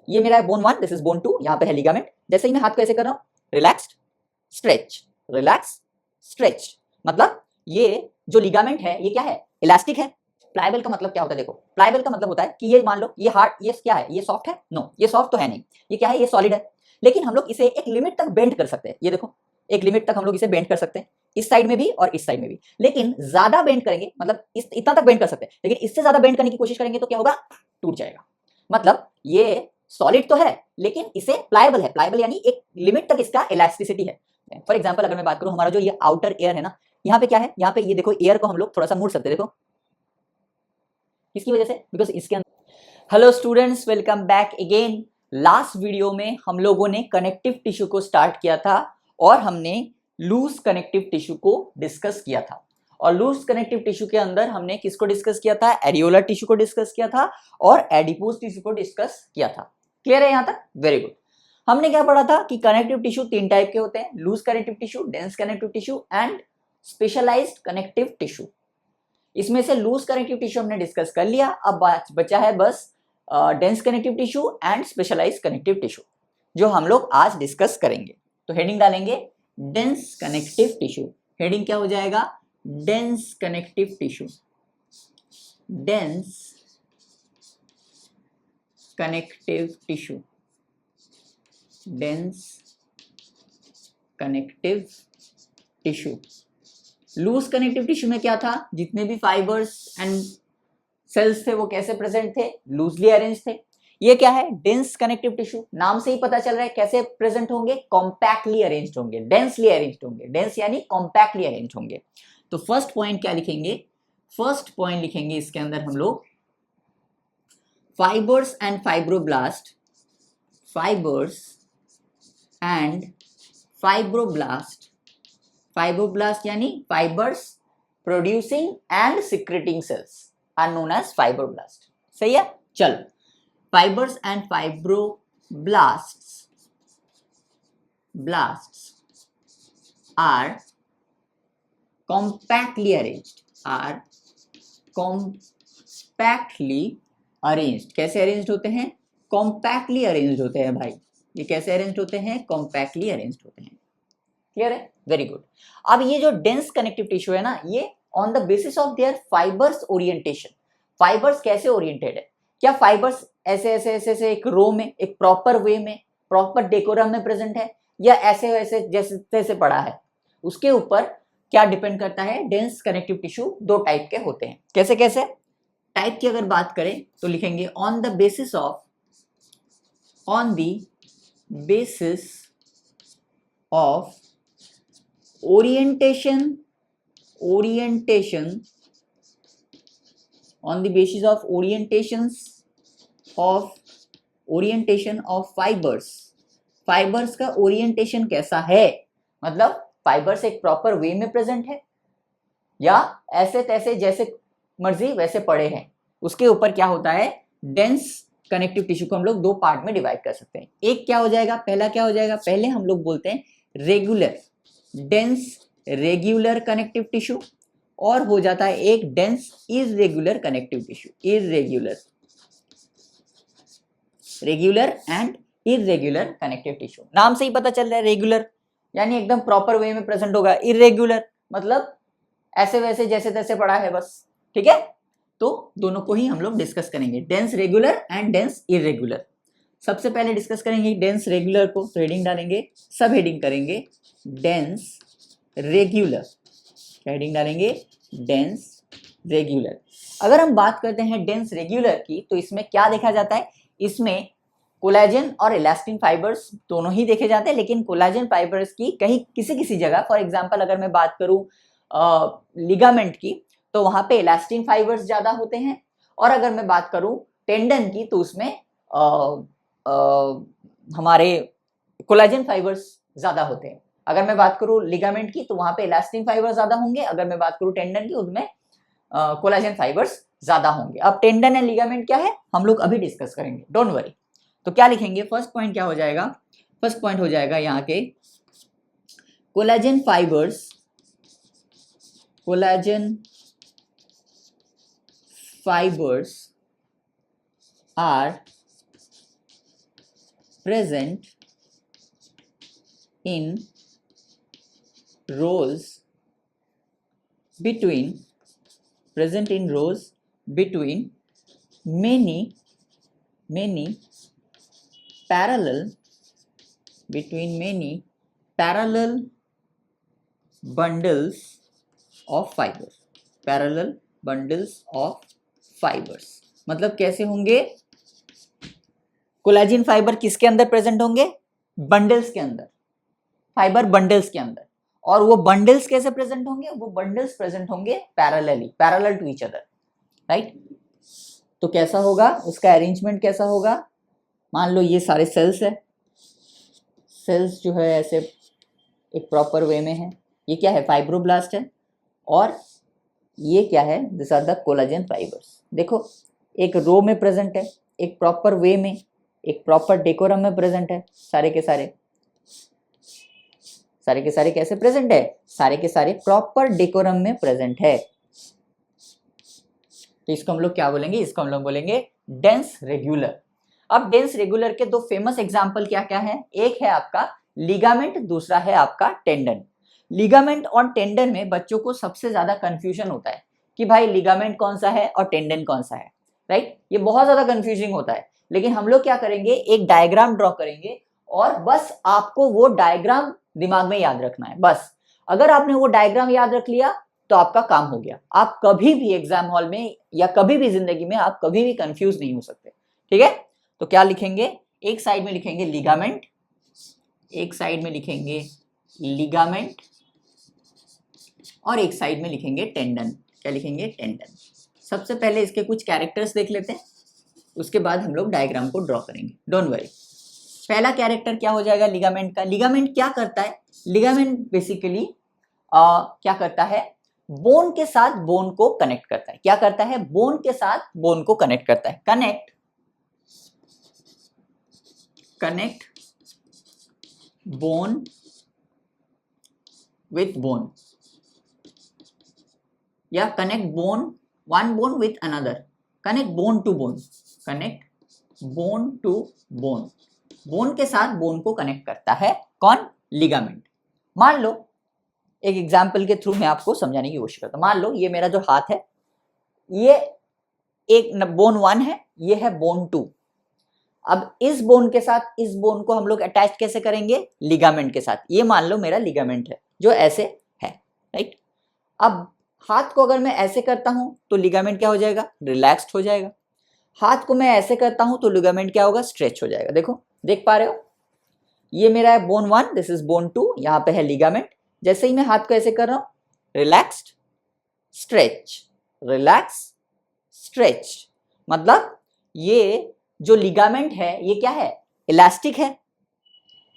ये मेरा है बोन 1, दिस इज बोन 2, यहाँ पे है लिगामेंट। जैसे ही मैं हाथ को ऐसे कर रहा हूँ, रिलैक्स्ड स्ट्रेच, रिलैक्स स्ट्रेच, मतलब ये जो लिगामेंट है ये क्या है, इलास्टिक है। प्लायबल का मतलब क्या होता है, देखो प्लायबल का मतलब होता है कि ये मान लो ये हार्ड, ये क्या है, ये सॉफ्ट है, नो ये सॉफ्ट तो है नहीं, ये क्या है, ये सॉलिड है। लेकिन हम लोग इसे एक लिमिट तक बेंड कर सकते हैं, ये देखो एक लिमिट तक हम लोग इसे बेंड कर सकते हैं, इस साइड में भी और इस साइड में भी। लेकिन ज्यादा बेंड करेंगे, मतलब इतना तक बेंड कर सकते हैं, लेकिन इससे ज्यादा बेंड करने की कोशिश करेंगे तो क्या होगा, टूट जाएगा। मतलब ये सॉलिड तो है लेकिन इसे प्लायबल है, प्लायबल यानी एक लिमिट तक इसका इलास्टिसिटी है। फॉर एग्जांपल अगर मैं बात करूं, हमारा जो ये आउटर एयर है ना, यहाँ पे क्या है, यहाँ पे ये देखो एयर को हम लोग थोड़ा सा मोड़ सकते हैं, देखो किसकी वजह से, बिकॉज इसके अंदर। Hello students, welcome back again. Last video में हम लोगों ने कनेक्टिव टिश्यू को स्टार्ट किया था और हमने लूज कनेक्टिव टिश्यू को डिस्कस किया था। और लूज कनेक्टिव टिश्यू के अंदर हमने किसको डिस्कस किया था, एरियोलर टिश्यू को डिस्कस किया था और एडिपोज टिश्यू को डिस्कस किया था। क्लियर है यहां तक, वेरी गुड। हमने क्या पढ़ा था कि कनेक्टिव टिश्यू 3 टाइप के होते हैं, loose connective tissue, dense connective tissue and specialised connective tissue. इसमें से लूज कनेक्टिव टिश्यू हमने डिस्कस कर लिया, अब बचा है बस dense connective tissue and specialised connective tissue, जो हम लोग आज डिस्कस करेंगे। तो हेडिंग डालेंगे डेंस कनेक्टिव टिश्यू। हेडिंग क्या हो जाएगा, dense connective tissue, dense connective tissue, dense connective tissue. Loose connective tissue में क्या था, जितने भी फाइबर्स एंड सेल्स थे वो कैसे प्रेजेंट थे, लूजली अरेंज थे। ये क्या है, डेंस कनेक्टिव टिश्यू, नाम से ही पता चल रहा है कैसे प्रेजेंट होंगे, कॉम्पैक्टली अरेंज्ड होंगे, डेंसली अरेंज्ड होंगे, डेंस यानी कॉम्पैक्टली अरेंज्ड होंगे। तो फर्स्ट पॉइंट क्या लिखेंगे, फर्स्ट पॉइंट लिखेंगे इसके अंदर हम लोग fibres and fibroblast, fibres and fibroblast, fibroblast यानी fibres producing and secreting cells are known as fibroblast. सही है, चलो fibres and fibroblasts, blasts are compactly arranged, are compactly arranged. कैसे अरेंज्ड होते हैं, कॉम्पैक्टली अरेंज्ड होते हैं भाई। ये कैसे अरेंज्ड होते हैं, कॉम्पैक्टली अरेंज्ड होते हैं। क्लियर है, वेरी गुड। अब ये जो डेंस कनेक्टिव टिश्यू है ना, ये on the basis of their fibres orientation, fibres कैसे ओरिएंटेड है, क्या फाइबर्स ऐसे ऐसे ऐसे ऐसे एक रो में, एक प्रॉपर वे में, प्रॉपर डेकोरम में प्रेजेंट है, या ऐसे वैसे जैसे तैसे पड़ा है, उसके ऊपर क्या डिपेंड करता है। डेंस कनेक्टिव टिश्यू दो टाइप के होते हैं। कैसे कैसे टाइप की अगर बात करें तो लिखेंगे on the basis of, on the basis of orientation, orientation, on the basis of orientations of, orientation of fibers, fibers का orientation कैसा है, मतलब फाइबर्स एक प्रॉपर वे में प्रेजेंट है या ऐसे तैसे जैसे मर्जी वैसे पड़े हैं, उसके ऊपर क्या होता है। डेंस कनेक्टिव टिश्यू को हम लोग दो पार्ट में डिवाइड कर सकते हैं। एक क्या हो जाएगा, पहला क्या हो जाएगा, पहले हम लोग बोलते हैं regular, dense regular connective tissue, और हो जाता है एक dense irregular connective tissue, irregular, regular and irregular connective tissue. नाम से ही पता चल रहा है, रेगुलर यानी एकदम प्रॉपर वे में प्रेजेंट होगा, इरेगुलर मतलब ऐसे वैसे जैसे तैसे पड़ा है बस। ठीक है, तो दोनों को ही हम लोग डिस्कस करेंगे, dense regular and dense irregular. सबसे पहले डिस्कस करेंगे डेंस रेगुलर को, तो हेडिंग डालेंगे, सब हेडिंग करेंगे डेंस रेगुलर। क्या हेडिंग डालेंगे, डेंस रेगुलर। अगर हम बात करते हैं डेंस रेगुलर की, तो इसमें क्या देखा जाता है, इसमें कोलेजन और इलास्टिन फाइबर्स दोनों ही देखे जाते हैं, लेकिन कोलेजन फाइबर्स की कहीं किसी किसी जगह, फॉर एग्जांपल अगर मैं बात करूं लिगामेंट की, तो वहां पे इलास्टिन फाइबर्स ज्यादा होते हैं, और अगर मैं बात करूं टेंडन की, तो उसमें हमारे कोलेजन फाइबर्स ज्यादा होते हैं। अगर मैं बात करूं लिगामेंट की, तो वहां पे इलास्टिन फाइबर ज्यादा होंगे, अगर मैं बात करूं टेंडन की, उसमें कोलेजन फाइबर्स ज्यादा होंगे। अब टेंडन एंड लिगामेंट क्या है हम लोग अभी डिस्कस करेंगे, डोंट वरी। तो क्या लिखेंगे, फर्स्ट पॉइंट क्या हो जाएगा, फर्स्ट पॉइंट हो जाएगा यहाँ के collagen fibres, collagen fibres are present in rows between many parallel bundles of fibers। मतलब कैसे होंगे? कोलेजन फाइबर किसके अंदर प्रेजेंट होंगे? बंडल्स के अंदर, फाइबर बंडल्स के अंदर। और वो बंडल्स कैसे प्रेजेंट होंगे? वो बंडल्स प्रेजेंट होंगे parallel to each other, right. तो कैसा होगा उसका अरेंजमेंट? कैसा होगा? मान लो ये सारे सेल्स है, सेल्स जो है ऐसे एक प्रॉपर वे में है। ये क्या है? फाइब्रोब्लास्ट है। और ये क्या है? This are the collagen fibres. देखो एक रो में प्रेजेंट है, एक प्रॉपर वे में, एक प्रॉपर डेकोरम में प्रेजेंट है। सारे के सारे कैसे प्रेजेंट है? सारे के सारे प्रॉपर डेकोरम में प्रेजेंट है। तो इसको हम लोग क्या बोलेंगे? इसको हम लोग बोलेंगे डेंस रेगुलर। अब डेंस रेगुलर के दो फेमस एग्जांपल क्या क्या है? एक है आपका लिगामेंट, दूसरा है आपका टेंडन। लिगामेंट और टेंडन में बच्चों को सबसे ज्यादा कंफ्यूजन होता है कि भाई लिगामेंट कौन सा है और टेंडन कौन सा है, राइट। ये बहुत ज्यादा कंफ्यूजिंग होता है। लेकिन हम लोग क्या करेंगे? एक डायग्राम ड्रॉ करेंगे और बस आपको वो डायग्राम दिमाग में याद रखना है। बस अगर आपने वो डायग्राम याद रख लिया तो आपका काम हो गया। आप कभी भी एग्जाम हॉल में या कभी भी जिंदगी में आप कभी भी कंफ्यूज नहीं हो सकते, ठीक है। तो क्या लिखेंगे? एक साइड में लिखेंगे लिगामेंट, एक साइड में लिखेंगे लिगामेंट और एक साइड में लिखेंगे टेंडन। क्या लिखेंगे? टेंडन। सबसे पहले इसके कुछ कैरेक्टर्स देख लेते हैं, उसके बाद हम लोग डायग्राम को ड्रॉ करेंगे। Don't worry. पहला कैरेक्टर क्या हो जाएगा लिगामेंट का? लिगामेंट क्या करता है? लिगामेंट बेसिकली क्या करता है? बोन के साथ बोन को कनेक्ट करता है। क्या करता है? बोन के साथ बोन को कनेक्ट करता है। कनेक्ट बोन विथ बोन, या connect bone, one bone with another, connect bone to bone, connect bone to bone. Bone के साथ बोन को कनेक्ट करता है कौन? लिगामेंट। मान लो एक एग्जाम्पल के थ्रू मैं आपको समझाने की कोशिश करता हूं। मान लो ये मेरा जो हाथ है, ये एक बोन 1 है, ये है बोन 2। अब इस बोन के साथ इस बोन को हम लोग अटैच कैसे करेंगे? लिगामेंट के साथ। ये मान लो मेरा लिगामेंट है जो ऐसे है, राइट। अब हाथ को अगर मैं ऐसे करता हूं तो लिगामेंट क्या हो जाएगा? रिलैक्स्ड हो जाएगा। हाथ को मैं ऐसे करता हूं तो लिगामेंट क्या होगा? स्ट्रेच हो जाएगा। देखो, देख पा रहे हो? ये मेरा है बोन 1, दिस इज बोन 2, यहां पे है लिगामेंट। जैसे ही मैं हाथ को ऐसे कर रहा हूं, रिलैक्स्ड, स्ट्रेच, रिलैक्स, स्ट्रेच। मतलब ये जो लिगामेंट है ये क्या है? इलास्टिक है।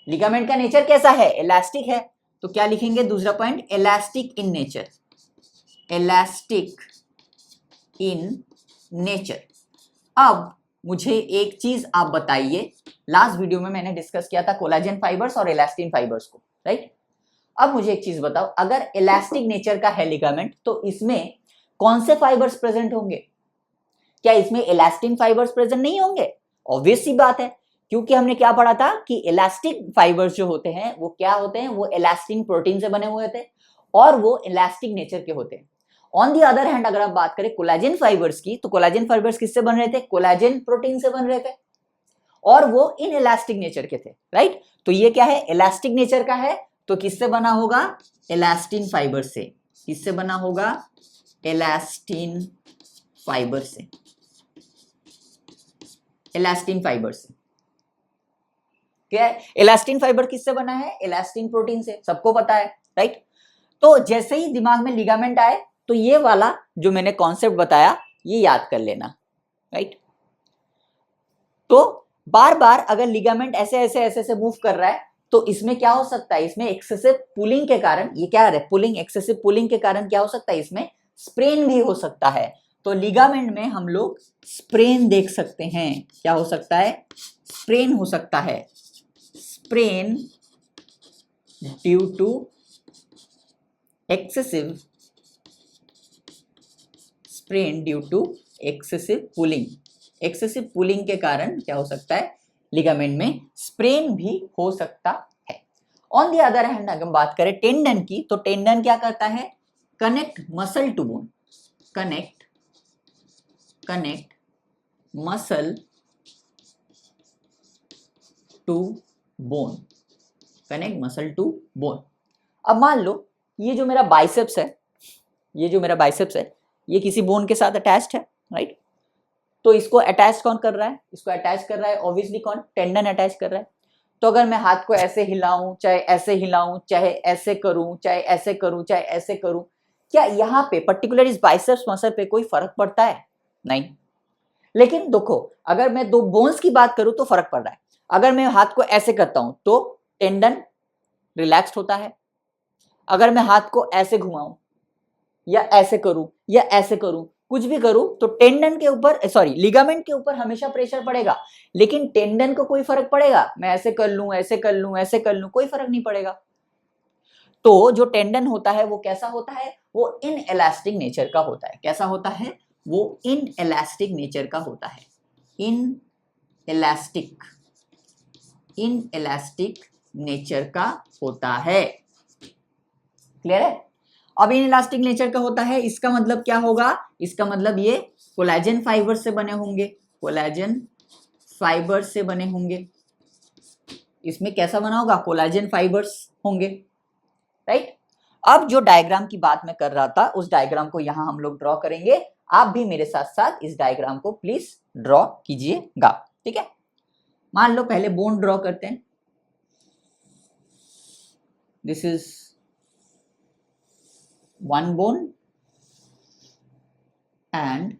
लिगामेंट का नेचर कैसा है? इलास्टिक है। तो क्या लिखेंगे? दूसरा point, elastic in nature, elastic in nature. अब मुझे एक चीज आप बताइए, लास्ट वीडियो में मैंने डिस्कस किया था कोलाजन फाइबर्स और इलास्टिन फाइबर्स को, राइट। अब मुझे एक चीज बताओ, अगर इलास्टिक नेचर का है लिगामेंट तो इसमें कौन से फाइबर्स प्रेजेंट होंगे? क्या इसमें इलास्टिन फाइबर्स प्रेजेंट नहीं होंगे? ऑब्वियस सी बात है, क्योंकि हमने क्या पढ़ा था कि इलास्टिक फाइबर्स जो होते हैं वो क्या होते हैं? वो इलास्टिन प्रोटीन से बने हुए थे और वो इलास्टिक नेचर के होते हैं। ऑन दी अदर हैंड अगर आप बात करें कोलाजन फाइबर्स की, तो कोलाजन फाइबर्स किससे बन रहे थे? कोलाजन प्रोटीन से बन रहे थे और वो इन इलास्टिक नेचर के थे, राइट। तो ये क्या है? इलास्टिक नेचर का है, तो किससे बना होगा? इलास्टिन फाइबर से। किससे बना होगा? इलास्टिन फाइबर से, इलास्टिन फाइबर से। क्या है? इलास्टिन फाइबर किससे बना है? इलास्टिन प्रोटीन से, सबको पता है, राइट। तो जैसे ही दिमाग में लिगामेंट आए तो ये वाला जो मैंने कॉन्सेप्ट बताया ये याद कर लेना, राइट। तो बार बार अगर लिगामेंट ऐसे ऐसे ऐसे ऐसे मूव कर रहा है तो इसमें क्या हो सकता है? इसमें एक्सेसिव पुलिंग के कारण, ये क्या है? पुलिंग, एक्सेसिव पुलिंग के कारण क्या हो सकता है? इसमें स्प्रेन भी हो सकता है। तो लिगामेंट में हम लोग स्प्रेन देख सकते हैं। क्या हो सकता है? स्प्रेन हो सकता है। Sprain due to excessive, sprain due to excessive pulling. Excessive pulling के कारण क्या हो सकता है? लिगामेंट में स्प्रेन भी हो सकता है। ऑन द अदर हैंड अगर हम बात करें टेंडन की, तो टेंडन क्या करता है, connect muscle to bone, connect muscle to bone, connect muscle to bone. अब मान लो ये जो मेरा बाइसेप्स है, ये किसी बोन के साथ अटैच्ड है, राइट। तो इसको अटैच कौन कर रहा है, इसको अटैच कर रहा है ऑब्वियसली कौन, टेंडन अटैच कर रहा है। तो अगर मैं हाथ को ऐसे हिलाऊं, चाहे ऐसे हिलाऊं, चाहे ऐसे करूं, चाहे ऐसे करूं, चाहे ऐसे करूं, क्या यहाँ पे पर्टिकुलर इस बाइसेप्स मसल पे कोई फर्क पड़ता है? नहीं। लेकिन देखो अगर मैं दो बोन्स की बात करूं तो फर्क पड़ रहा है। अगर मैं हाथ को ऐसे करता हूं तो टेंडन रिलैक्स्ड होता है। अगर मैं हाथ को ऐसे घुमाऊं या ऐसे करूं या ऐसे करूं, कुछ भी करूं, तो टेंडन के ऊपर लिगामेंट के ऊपर हमेशा प्रेशर पड़ेगा, लेकिन टेंडन को कोई फर्क पड़ेगा? मैं ऐसे कर लूं, ऐसे कर लूं, ऐसे कर लूं, कोई फर्क नहीं पड़ेगा। तो जो टेंडन होता है वो कैसा होता है, वो इन इलास्टिक नेचर का होता है। कैसा होता है? वो इन इलास्टिक नेचर का होता है। इन इलास्टिक नेचर का होता है। क्लियर है? अब इन इलास्टिक नेचर का होता है, इसका मतलब क्या होगा, इसका मतलब ये कोलेजन फाइबर से बने होंगे, कोलेजन फाइबर से बने होंगे। इसमें कैसा बना होगा, कोलेजन फाइबर्स होंगे, राइट। अब जो डायग्राम की बात मैं कर रहा था, उस डायग्राम को यहां हम लोग ड्रॉ करेंगे। आप भी मेरे साथ साथ इस डायग्राम को प्लीज ड्रॉ कीजिएगा, ठीक है। मान लो पहले बोन ड्रॉ करते हैं। This is one bone and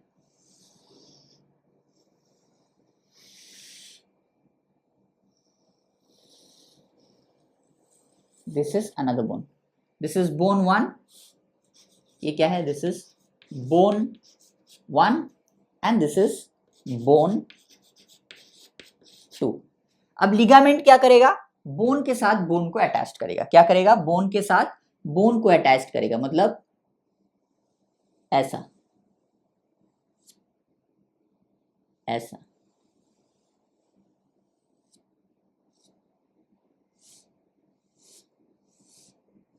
this is another bone. This is bone 1. ये क्या है, this is bone 1 and this is bone 2. अब लिगामेंट क्या करेगा, बोन के साथ बोन को अटैच करेगा। क्या करेगा, बोन के साथ बोन को अटैच करेगा, मतलब ऐसा ऐसा।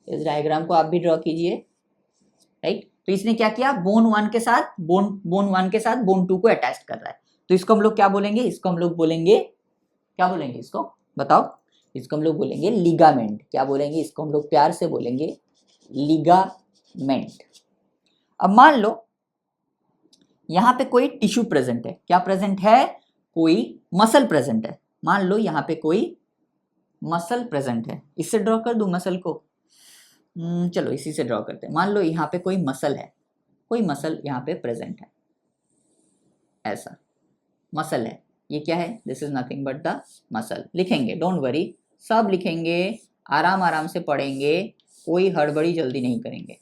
इस डायग्राम को आप भी ड्रॉ कीजिए, राइट। तो इसने क्या किया, बोन 1 के साथ बोन 2 को अटैच कर रहा है। तो इसको हम लोग क्या बोलेंगे, इसको हम लोग बोलेंगे, क्या बोलेंगे इसको बताओ, इसको हम लोग बोलेंगे लिगामेंट। क्या बोलेंगे इसको, हम लोग प्यार से बोलेंगे लिगामेंट। अब मान लो यहां पे कोई टिश्यू प्रेजेंट है। क्या प्रेजेंट है, कोई मसल प्रेजेंट है। मान लो यहां पे कोई मसल प्रेजेंट है। इससे ड्रॉ कर दूं मसल को, चलो इसी से ड्रॉ करते हैं। मान लो यहाँ पे कोई मसल है, कोई मसल यहाँ पे प्रेजेंट है, ऐसा मसल है। ये क्या है, this is nothing but the muscle. लिखेंगे, डोंट वरी, सब लिखेंगे, आराम आराम से पढ़ेंगे, कोई हड़बड़ी जल्दी नहीं करेंगे।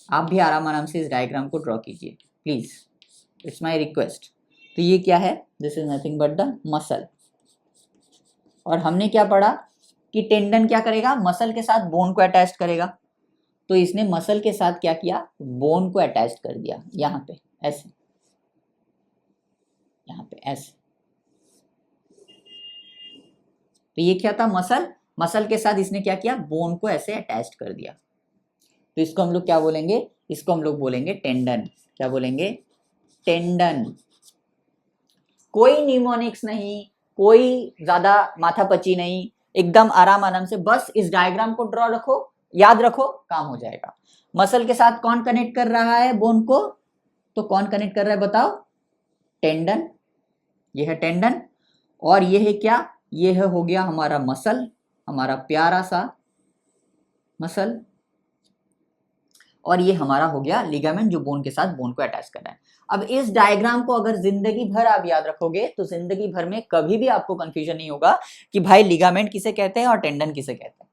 आप भी आराम आराम से इस डायग्राम को ड्रॉ कीजिए प्लीज, इट्स माय रिक्वेस्ट। तो ये क्या है, this is nothing but the muscle. और हमने क्या पढ़ा कि टेंडन क्या करेगा, मसल के साथ बोन को अटैच करेगा। तो इसने मसल के साथ क्या किया, बोन को अटैच कर दिया, यहाँ पे ऐसे, यहाँ पे ऐसे। तो ये क्या था, मसल के साथ इसने क्या किया, बोन को ऐसे अटैच कर दिया। तो इसको हम लोग क्या बोलेंगे, इसको हम लोग बोलेंगे टेंडन। क्या बोलेंगे, टेंडन। कोई निमोनिक्स नहीं, कोई ज्यादा माथापची नहीं, एकदम आराम आराम से बस इस डायग्राम को ड्रॉ रखो, याद रखो, काम हो जाएगा। मसल के साथ कौन कनेक्ट कर रहा है बोन को, तो कौन कनेक्ट कर रहा है बताओ, टेंडन। ये है टेंडन, और ये है क्या, ये है हो गया हमारा मसल, हमारा प्यारा सा मसल। और ये हमारा हो गया लिगामेंट, जो बोन के साथ बोन को अटैच कर रहा है। अब इस डायग्राम को अगर जिंदगी भर आप याद रखोगे तो जिंदगी भर में कभी भी आपको कंफ्यूजन नहीं होगा कि भाई लिगामेंट किसे कहते हैं और टेंडन किसे कहते हैं।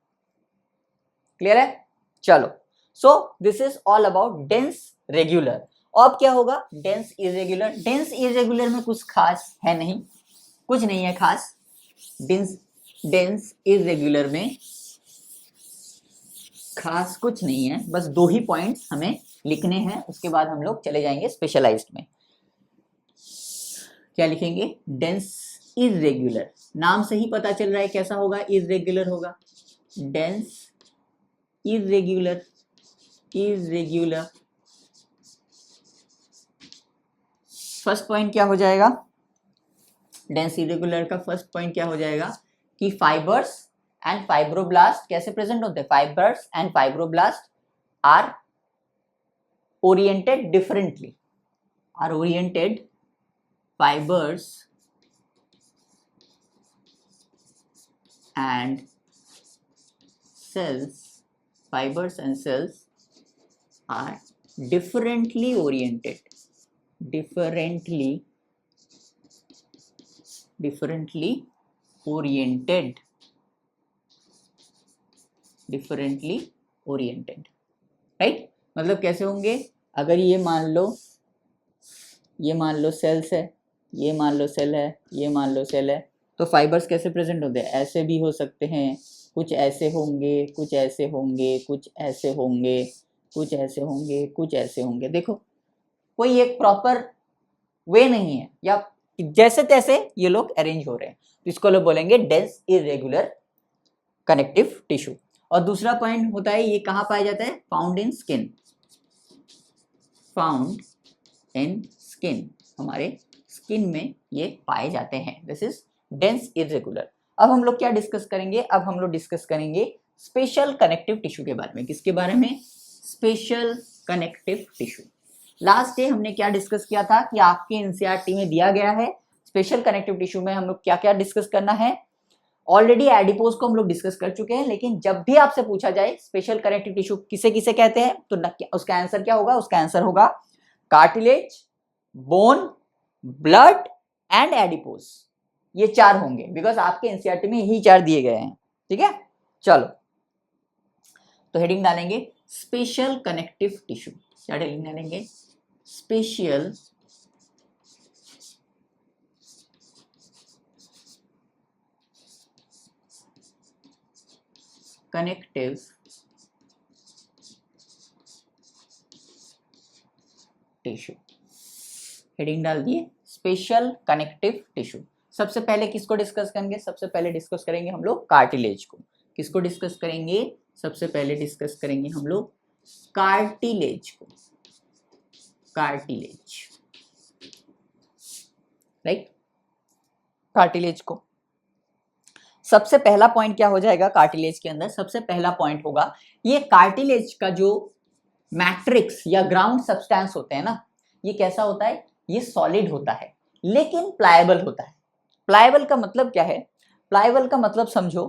क्लियर है? चलो, सो this is all about dense regular. अब क्या होगा, डेंस इरेगुलर। डेंस इरेगुलर में कुछ खास है नहीं, कुछ नहीं है खास। डेंस इरेगुलर में खास कुछ नहीं है, बस दो ही पॉइंट्स हमें लिखने हैं, उसके बाद हम लोग चले जाएंगे स्पेशलाइज्ड में। क्या लिखेंगे, डेंस इरेग्युलर, नाम से ही पता चल रहा है कैसा होगा, इरेग्युलर होगा, dense irregular, irregular. First point क्या हो जाएगा, डेंस इरेगुलर का फर्स्ट पॉइंट क्या हो जाएगा कि फाइबर्स एंड फाइब्रोब्लास्ट कैसे प्रेजेंट होते हैं, fibres and fibroblast are oriented differently, are oriented, fibres and cells, fibers and cells are differently oriented, differently oriented, differently oriented, right? मतलब कैसे होंगे, अगर ये मान लो सेल्स है, ये मान लो सेल है, ये मान लो सेल है, तो फाइबर्स कैसे प्रेजेंट होते हैं, ऐसे भी हो सकते हैं, कुछ ऐसे होंगे, कुछ ऐसे होंगे, कुछ ऐसे होंगे, कुछ ऐसे होंगे, कुछ ऐसे होंगे। देखो कोई एक प्रॉपर वे नहीं है, या जैसे तैसे ये लोग अरेंज हो रहे हैं, तो इसको लोग बोलेंगे डेंस इरेगुलर कनेक्टिव टिश्यू। और दूसरा पॉइंट होता है, ये कहाँ पाया जाता है, found in skin, found in skin, हमारे स्किन में ये पाए जाते हैं, दिस इज डेंस इरेगुलर। अब हम लोग क्या डिस्कस करेंगे, अब हम लोग डिस्कस करेंगे स्पेशल कनेक्टिव टिश्यू के बारे में। किसके बारे में, special connective tissue. Last day हमने क्या डिस्कस किया था कि आपके एनसीईआरटी में दिया गया है स्पेशल कनेक्टिव टिश्यू में हम लोग क्या क्या डिस्कस करना है। ऑलरेडी एडिपोज को हम लोग डिस्कस कर चुके हैं, लेकिन जब भी आपसे पूछा जाए स्पेशल कनेक्टिव टिश्यू किसे किसे कहते हैं, तो उसका आंसर क्या होगा, उसका आंसर होगा cartilage, bone, blood and adipose, ये चार होंगे, बिकॉज आपके एनसीईआरटी में यही चार दिए गए हैं। ठीक है, चलो तो हेडिंग डालेंगे स्पेशल कनेक्टिव टिश्यू, क्या हेडिंग डालेंगे, स्पेशल कनेक्टिव टिश्यू, हेडिंग डाल दिए स्पेशल कनेक्टिव टिश्यू। सबसे पहले किसको डिस्कस करेंगे, सबसे पहले डिस्कस करेंगे हम लोग कार्टिलेज को। किसको डिस्कस करेंगे, सबसे पहले डिस्कस करेंगे हम लोग कार्टिलेज को, कार्टिलेज, राइट, कार्टिलेज को। सबसे पहला पॉइंट क्या हो जाएगा कार्टिलेज के अंदर, सबसे पहला पॉइंट होगा ये कार्टिलेज का जो मैट्रिक्स या ग्राउंड सब्सटेंस होते हैं ना, ये कैसा होता है, ये सॉलिड होता है लेकिन प्लायबल होता है। प्लायबल का मतलब क्या है, प्लायबल का मतलब समझो,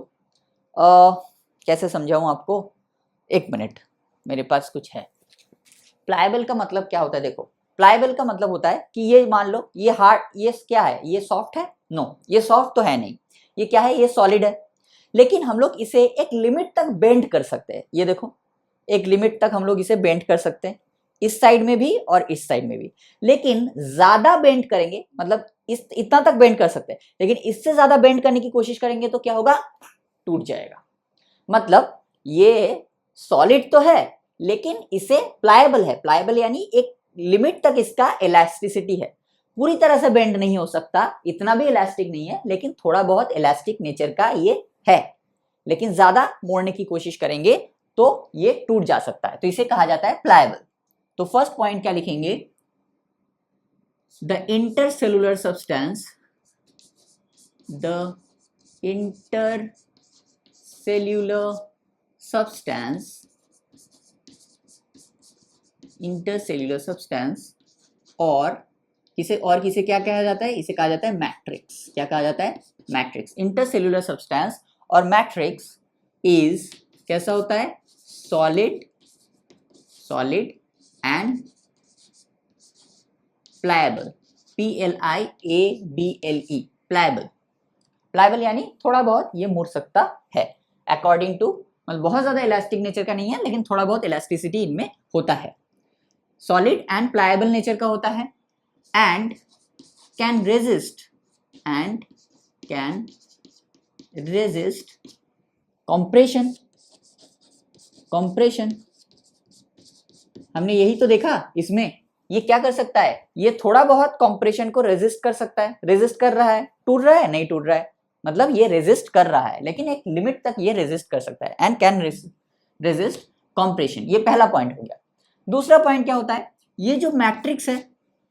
कैसे समझाऊं आपको, एक मिनट मेरे पास कुछ है। प्लायबल का मतलब क्या होता है, देखो प्लायबल का मतलब होता है कि ये मान लो ये हार्ड, ये क्या है, ये सॉफ्ट है, नो ये सॉफ्ट तो है नहीं, ये क्या है, ये सॉलिड है, लेकिन हम लोग इसे एक लिमिट तक बेंड कर सकते हैं। ये देखो एक लिमिट तक हम लोग इसे बेंड कर सकते हैं, इस साइड में भी और इस साइड में भी, लेकिन ज्यादा बेंड करेंगे, मतलब इतना तक बेंड कर सकते हैं, लेकिन इससे ज्यादा बेंड करने की कोशिश करेंगे तो क्या होगा, टूट जाएगा। मतलब ये सॉलिड तो है लेकिन इसे प्लायबल है, प्लायबल यानी एक लिमिट तक इसका इलास्टिसिटी है, पूरी तरह से बेंड नहीं हो सकता, इतना भी इलास्टिक नहीं है, लेकिन थोड़ा बहुत इलास्टिक नेचर का ये है, लेकिन ज्यादा मोड़ने की कोशिश करेंगे तो ये टूट जा सकता है, तो इसे कहा जाता है प्लायबल। तो फर्स्ट पॉइंट क्या लिखेंगे, the intercellular substance, the intercellular substance, intercellular substance, और किसे क्या कहा जाता है, इसे कहा जाता है मैट्रिक्स। क्या कहा जाता है, मैट्रिक्स। इंटरसेल्युलर सब्सटेंस और मैट्रिक्स इज कैसा होता है, solid, solid and pliable, PLIABLE, pliable. Pliable यानी थोड़ा बहुत ये मुड़ सकता है, अकॉर्डिंग टू, मतलब बहुत ज्यादा इलास्टिक नेचर का नहीं है, लेकिन थोड़ा बहुत इलास्टिसिटी इनमें होता है, सॉलिड एंड प्लायबल नेचर का होता है, and can resist compression, compression. हमने यही तो देखा इसमें, ये क्या कर सकता है, ये थोड़ा बहुत कंप्रेशन को रेजिस्ट कर सकता है, रेजिस्ट कर रहा है, टूट रहा है, नहीं टूट रहा है, मतलब ये रेजिस्ट कर रहा है, लेकिन एक लिमिट तक ये रेजिस्ट कर सकता है, एंड कैन रेजिस्ट कंप्रेशन। ये पहला पॉइंट हो गया। दूसरा पॉइंट क्या होता है, ये जो मैट्रिक्स है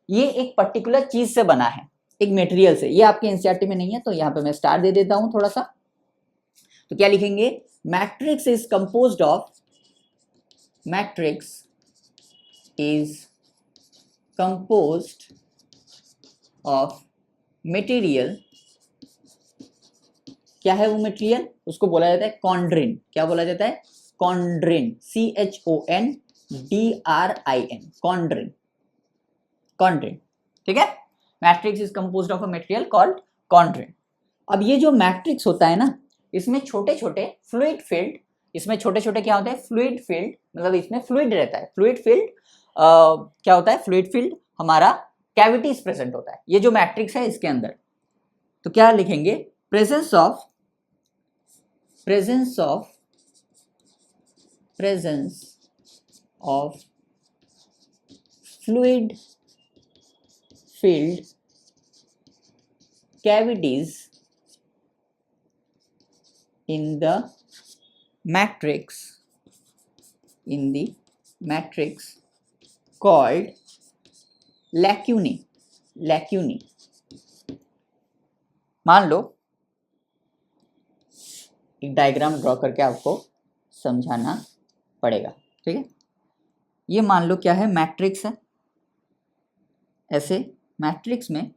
ये एक पर्टिकुलर चीज से बना है, एक मटेरियल से। ये आपके एनसीईआरटी में नहीं है तो यहाँ पे मैं स्टार दे देता हूं थोड़ा सा। तो क्या लिखेंगे, matrix is composed of, matrix is composed of material. क्या है वो मटेरियल, उसको बोला जाता है कॉन्ड्रिन। क्या बोला जाता है, कॉन्ड्रिन, CHONDRIN, कॉन्ड्रिन, कॉन्ड्रिन, ठीक है। Matrix is composed of a material called chondrin. अब ये जो मैट्रिक्स होता है ना, इसमें छोटे छोटे फ्लूइड फील्ड, इसमें छोटे छोटे क्या होते हैं, फ्लूइड फील्ड, मतलब इसमें फ्लूइड रहता है। फ्लूइड फील्ड क्या होता है, फ्लूइड फील्ड हमारा कैविटीज प्रेजेंट होता है ये जो मैट्रिक्स है इसके अंदर। तो क्या लिखेंगे, presence of fluid filled cavities in the matrix called lacunae। मान लो, एक डायग्राम ड्रॉ करके आपको समझाना पड़ेगा, ठीक है। ये मान लो क्या है, मैट्रिक्स है। ऐसे मैट्रिक्स में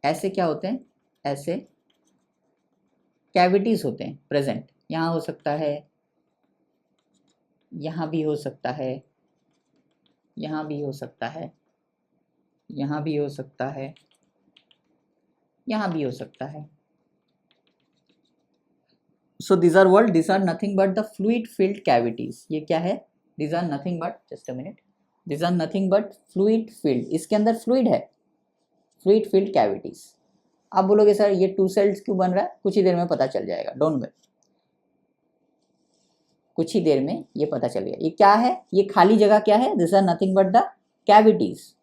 ऐसे क्या होते हैं, ऐसे कैविटीज होते हैं प्रेजेंट। यहाँ हो सकता है, यहाँ भी हो सकता है, यहाँ भी हो सकता है, यहाँ भी हो सकता है, यहाँ भी हो सकता है। So these are what, these are nothing but the fluid filled cavities। ये क्या है, these are nothing but, just a minute, these are nothing but fluid filled, इसके अंदर fluid है, fluid filled cavities। आप बोलोगे सर ये 2 cells क्यों बन रहा है, कुछ ही देर में पता चल जाएगा, डोंट वरी, कुछ ही देर में ये पता चल गया। ये क्या है, ये खाली जगह क्या है, this are nothing but the cavities.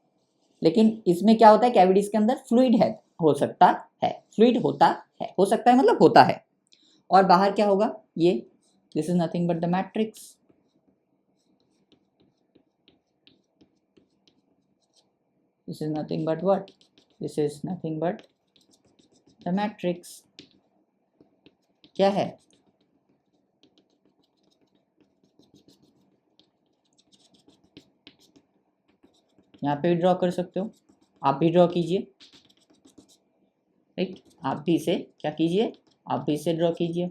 लेकिन इसमें क्या होता है, कैविटीज के अंदर फ्लूइड है, हो सकता है, फ्लूइड होता है, हो सकता है मतलब होता है। और बाहर क्या होगा, ये this is nothing but the matrix. This is nothing but what, this is nothing but the matrix. क्या है, यहाँ पे भी ड्रॉ कर सकते हो, आप भी ड्रॉ कीजिए, राइट, आप भी इसे क्या कीजिए, आप भी इसे ड्रॉ कीजिए।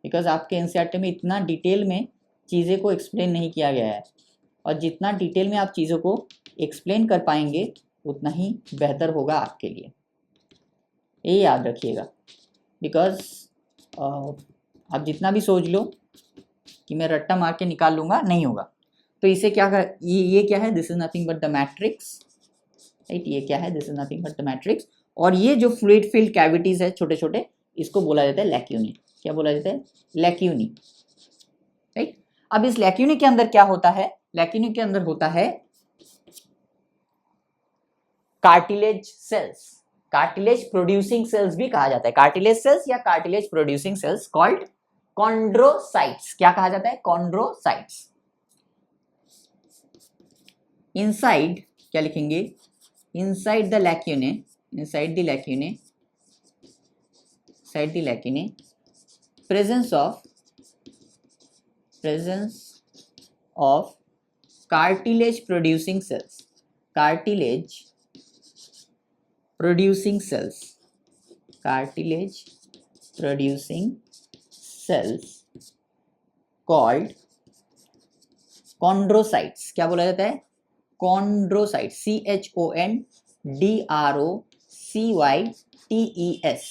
बिकॉज आपके एनसीईआरटी में इतना डिटेल में चीज़ें को एक्सप्लेन नहीं किया गया है, और जितना डिटेल में आप चीज़ों को एक्सप्लेन कर पाएंगे उतना ही बेहतर होगा आपके लिए, ये याद रखिएगा। बिकॉज आप जितना भी सोच लो कि मैं रट्टा मार के निकाल लूँगा, नहीं होगा। तो इसे क्या कर, ये क्या है, this is nothing but the matrix, right, ये क्या है, this is nothing but the matrix. और ये जो फ्लूइड फील्ड कैविटीज है छोटे छोटे, इसको बोला जाता है लैक्यूनी। क्या बोला जाता है, लैक्यूनी, राइट। अब इस लैक्यूनी के अंदर क्या होता है, लैक्यूनी के अंदर होता है cartilage cells, cartilage producing cells भी कहा जाता है, कार्टिलेज सेल्स या cartilage producing cells called chondrocytes. क्या कहा जाता है, कॉन्ड्रोसाइट्स। इनसाइड क्या लिखेंगे, inside the lacunae, inside the lacunae, inside the lacunae presence of cartilage producing cells, cartilage producing cells, cartilage producing cells called chondrocytes। क्या बोला जाता है, chondrocytes, CHONDROCYTES,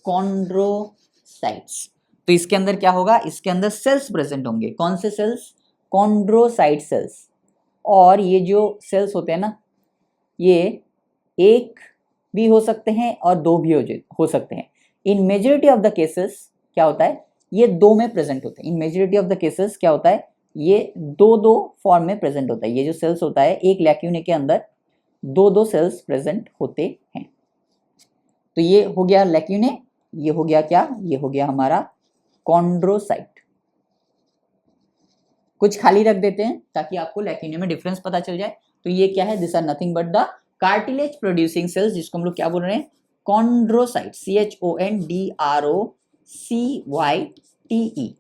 chondrocytes। तो इसके अंदर क्या होगा, इसके अंदर सेल्स प्रेजेंट होंगे। कौन से सेल्स, कॉन्ड्रोसाइट सेल्स। और ये जो सेल्स होते हैं ना, ये एक भी हो सकते हैं और 2 भी हो सकते हैं। इन मेजॉरिटी ऑफ द केसेस क्या होता है, ये 2 में प्रेजेंट होते हैं। इन मेजॉरिटी ऑफ द केसेस क्या होता है, ये 2 फॉर्म में प्रेजेंट होता है। ये जो सेल्स होता है एक लैक्यूने के अंदर दो दो सेल्स प्रेजेंट होते हैं। तो ये हो गया लैक्यूने, ये हो गया क्या, ये हो गया हमारा कॉन्ड्रोसाइट। कुछ खाली रख देते हैं ताकि आपको लैक्यूने में डिफरेंस पता चल जाए। तो ये क्या है, this are nothing but the cartilage producing cells, जिसको हम लोग क्या बोल रहे हैं, कॉन्ड्रोसाइट, CHONDROCYTE,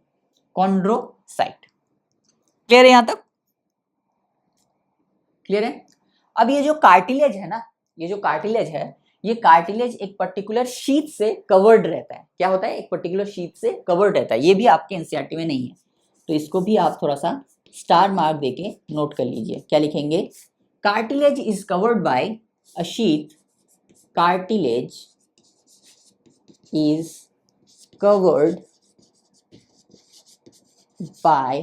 कॉन्ड्रोसाइट। क्लियर है यहां तक? क्लियर है? अब ये जो कार्टिलेज है ना, ये जो कार्टिलेज है, ये कार्टिलेज एक पर्टिकुलर शीट से कवर्ड रहता है। क्या होता है, एक पर्टिकुलर शीट से कवर्ड रहता है। ये भी आपके एनसीईआरटी में नहीं है, तो इसको भी आप थोड़ा सा स्टार मार्क देके नोट कर लीजिए। क्या लिखेंगे, cartilage is covered by a sheet, cartilage is covered by